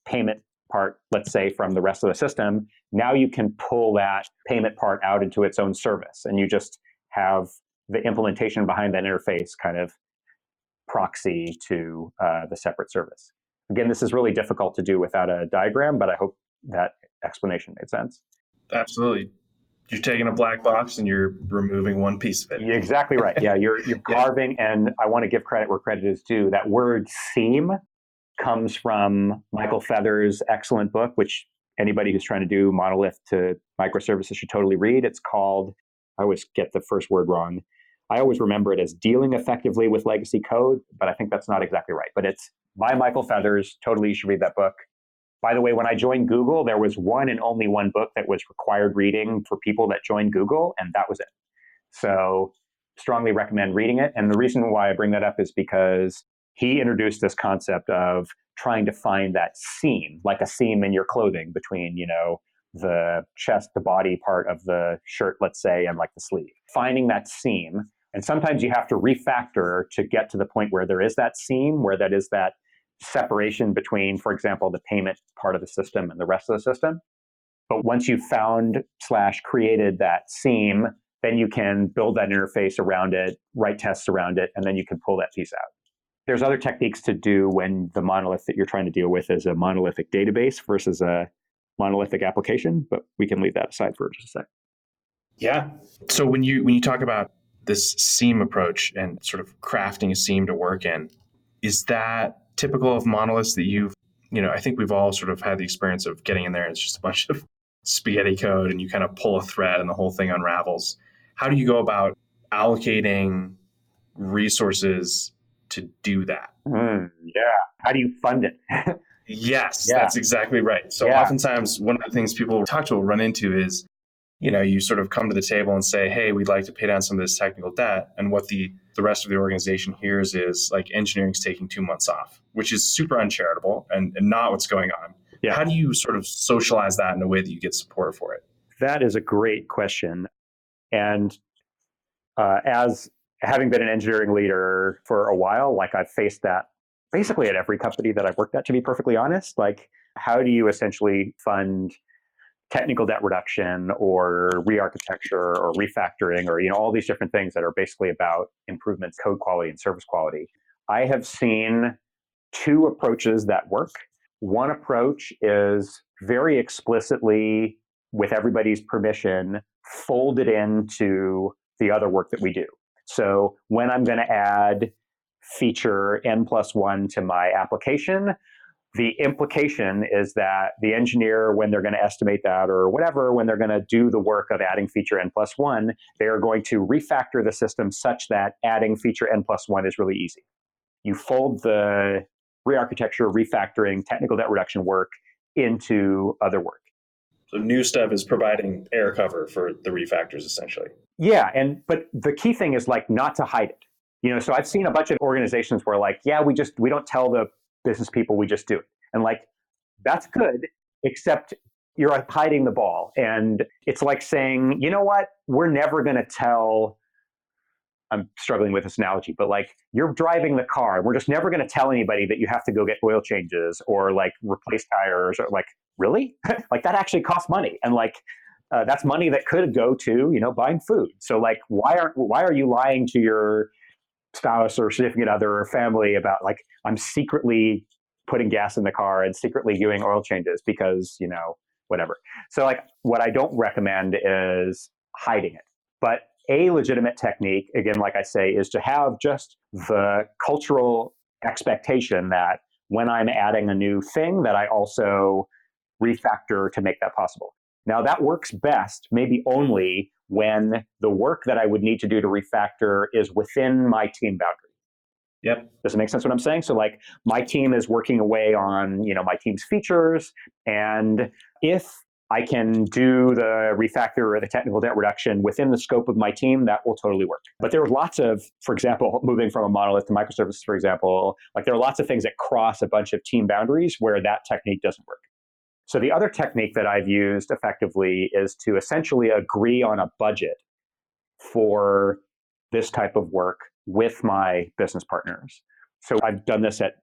payment part, let's say, from the rest of the system, now you can pull that payment part out into its own service. And you just have the implementation behind that interface kind of proxy to the separate service. Again, this is really difficult to do without a diagram, but I hope that explanation made sense. Absolutely. You're taking a black box and you're removing one piece of it. You're exactly right. Yeah, you're carving, and I want to give credit where credit is due. That word seam comes from Michael Feather's excellent book, which anybody who's trying to do monolith to microservices should totally read. It's called, I always get the first word wrong. I always remember it as Dealing Effectively with Legacy Code, but I think that's not exactly right. But it's by Michael Feathers. Totally, you should read that book. By the way, when I joined Google, there was one and only one book that was required reading for people that joined Google, and that was it. So strongly recommend reading it. And the reason why I bring that up is because he introduced this concept of trying to find that seam, like a seam in your clothing between, the chest, the body part of the shirt, let's say, and like the sleeve. Finding that seam. And sometimes you have to refactor to get to the point where there is that seam, where that is that separation between, for example, the payment part of the system and the rest of the system. But once you've found / created that seam, then you can build that interface around it, write tests around it, and then you can pull that piece out. There's other techniques to do when the monolith that you're trying to deal with is a monolithic database versus a monolithic application, but we can leave that aside for just a sec. Yeah. So when you talk about this seam approach and sort of crafting a seam to work in. Is that typical of monoliths that I think we've all sort of had the experience of getting in there and it's just a bunch of spaghetti code and you kind of pull a thread and the whole thing unravels. How do you go about allocating resources to do that? Yeah. How do you fund it? Yes, Yeah. That's exactly right. So oftentimes one of the things people talk to will run into is, you sort of come to the table and say, hey, we'd like to pay down some of this technical debt. And what the rest of the organization hears is like engineering's taking 2 months off, which is super uncharitable and not what's going on. Yeah. How do you sort of socialize that in a way that you get support for it? That is a great question. And as having been an engineering leader for a while, like I've faced that basically at every company that I've worked at, to be perfectly honest. Like, how do you essentially fund technical debt reduction or re-architecture or refactoring or all these different things that are basically about improvements, code quality and service quality? I have seen two approaches that work. One approach is very explicitly, with everybody's permission, folded into the other work that we do. So when I'm going to add feature N+1 to my application, the implication is that the engineer, when they're going to estimate that or whatever, when they're going to do the work of adding feature N+1, they are going to refactor the system such that adding feature N+1 is really easy. You fold the re-architecture, refactoring, technical debt reduction work into other work. So new stuff is providing air cover for the refactors, essentially. Yeah, but the key thing is like not to hide it. So I've seen a bunch of organizations where like, yeah, we don't tell the business people, we just do it. And like, that's good, except you're hiding the ball. And it's like saying, you know what, we're never going to tell, I'm struggling with this analogy, but like you're driving the car. We're just never going to tell anybody that you have to go get oil changes or like replace tires or like, really? Like that actually costs money. And like, that's money that could go to, buying food. So like, why are you lying to your spouse or significant other or family about like, I'm secretly putting gas in the car and secretly doing oil changes because, whatever. So like, what I don't recommend is hiding it. But a legitimate technique, again, like I say, is to have just the cultural expectation that when I'm adding a new thing that I also refactor to make that possible. Now that works best, maybe only when the work that I would need to do to refactor is within my team boundary. Yep. Does it make sense what I'm saying? So like my team is working away on, my team's features. And if I can do the refactor or the technical debt reduction within the scope of my team, that will totally work. But there are lots of, for example, moving from a monolith to microservices, for example, like there are lots of things that cross a bunch of team boundaries where that technique doesn't work. So the other technique that I've used effectively is to essentially agree on a budget for this type of work with my business partners. So I've done this at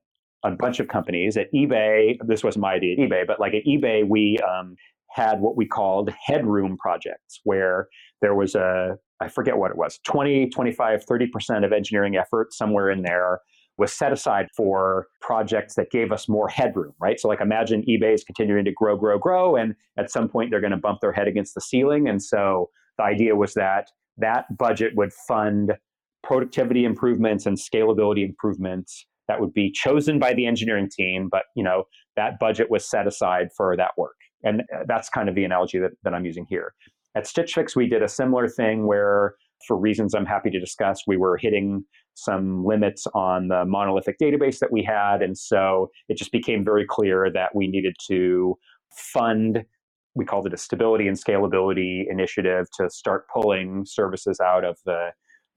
a bunch of companies. At eBay, this wasn't my idea at eBay, but like at eBay, we had what we called headroom projects, where there was I forget what it was, 20, 25, 30% of engineering effort, somewhere in there, was set aside for projects that gave us more headroom, right? So like imagine eBay is continuing to grow, and at some point they're going to bump their head against the ceiling. And so the idea was that budget would fund productivity improvements and scalability improvements that would be chosen by the engineering team, but that budget was set aside for that work. And that's kind of the analogy that I'm using here. At Stitch Fix, we did a similar thing where, for reasons I'm happy to discuss, we were hitting some limits on the monolithic database that we had. And so it just became very clear that we needed to fund, we called it a stability and scalability initiative, to start pulling services out of the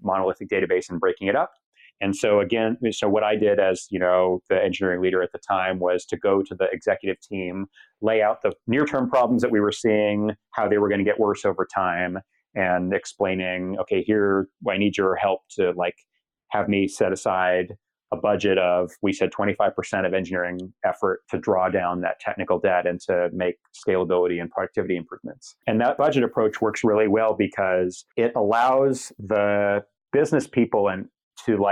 monolithic database and breaking it up. And so again, what I did as the engineering leader at the time was to go to the executive team, lay out the near-term problems that we were seeing, how they were going to get worse over time, and explaining, okay, here, I need your help to have me set aside a budget of, we said 25% of engineering effort to draw down that technical debt and to make scalability and productivity improvements. And that budget approach works really well because it allows the business people to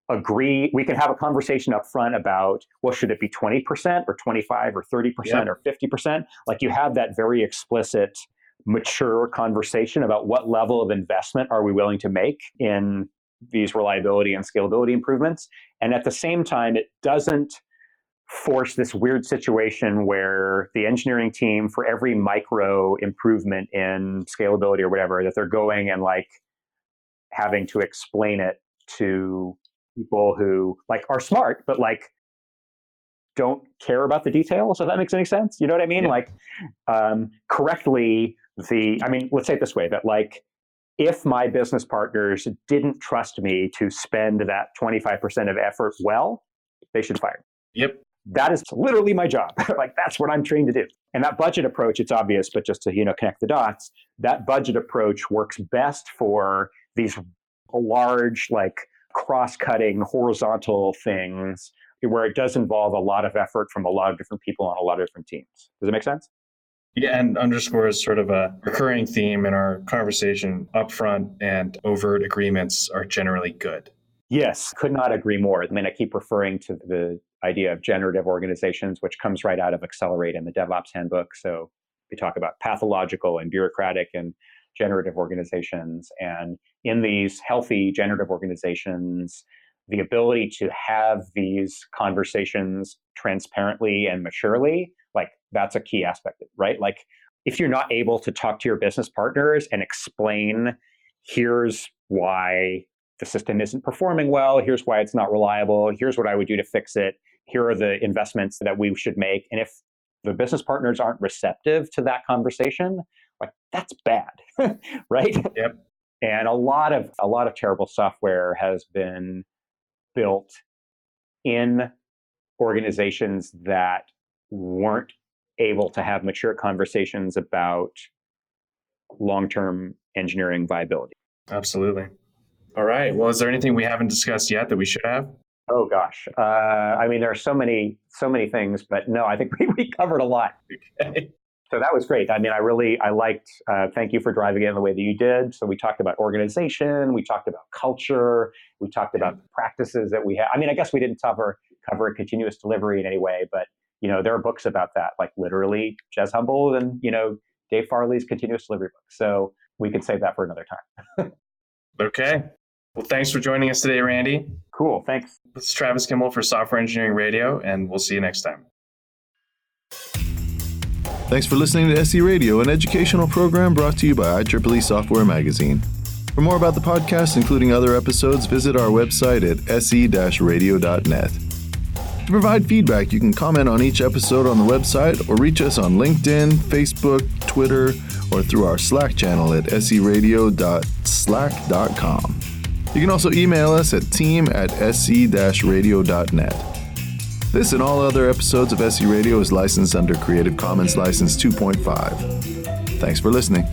agree. We can have a conversation up front about, well, should it be 20% or 25 or 30% or 50%? Like you have that very explicit mature conversation about what level of investment are we willing to make in these reliability and scalability improvements. And at the same time, it doesn't force this weird situation where the engineering team, for every micro improvement in scalability or whatever, that they're going and like having to explain it to people who like are smart, but like don't care about the details. If that makes any sense, you know what I mean? Yeah. Like correctly, let's say it this way, that like, if my business partners didn't trust me to spend that 25% of effort well, they should fire me. Yep. That is literally my job. Like, that's what I'm trained to do. And that budget approach, it's obvious, but just to, connect the dots, that budget approach works best for these large, like cross-cutting horizontal things where it does involve a lot of effort from a lot of different people on a lot of different teams. Does it make sense? Yeah, and underscores sort of a recurring theme in our conversation. Upfront and overt agreements are generally good. Yes, could not agree more. I mean, I keep referring to the idea of generative organizations, which comes right out of Accelerate in the DevOps handbook. So we talk about pathological and bureaucratic and generative organizations. And in these healthy generative organizations, the ability to have these conversations transparently and maturely, like that's a key aspect, right? Like if you're not able to talk to your business partners and explain, here's why the system isn't performing well, here's why it's not reliable, here's what I would do to fix it, here are the investments that we should make. And if the business partners aren't receptive to that conversation, like that's bad, right? Yep. And a lot of terrible software has been built in organizations that weren't able to have mature conversations about long-term engineering viability. Absolutely. All right. Well, is there anything we haven't discussed yet that we should have? Oh gosh. There are so many things, but no, I think we covered a lot. Okay. So that was great. I liked, thank you for driving it in the way that you did. So we talked about organization, we talked about culture, we talked about the practices that we have. I guess we didn't cover continuous delivery in any way, but there are books about that, like literally Jez Humble and, Dave Farley's continuous delivery book. So we could save that for another time. Okay. Well, thanks for joining us today, Randy. Cool. Thanks. This is Travis Kimmel for Software Engineering Radio, and we'll see you next time. Thanks for listening to SE Radio, an educational program brought to you by IEEE Software Magazine. For more about the podcast, including other episodes, visit our website at se-radio.net. To provide feedback, you can comment on each episode on the website or reach us on LinkedIn, Facebook, Twitter, or through our Slack channel at seradio.slack.com. You can also email us at team@se-radio.net. This and all other episodes of SE Radio is licensed under Creative Commons License 2.5. Thanks for listening.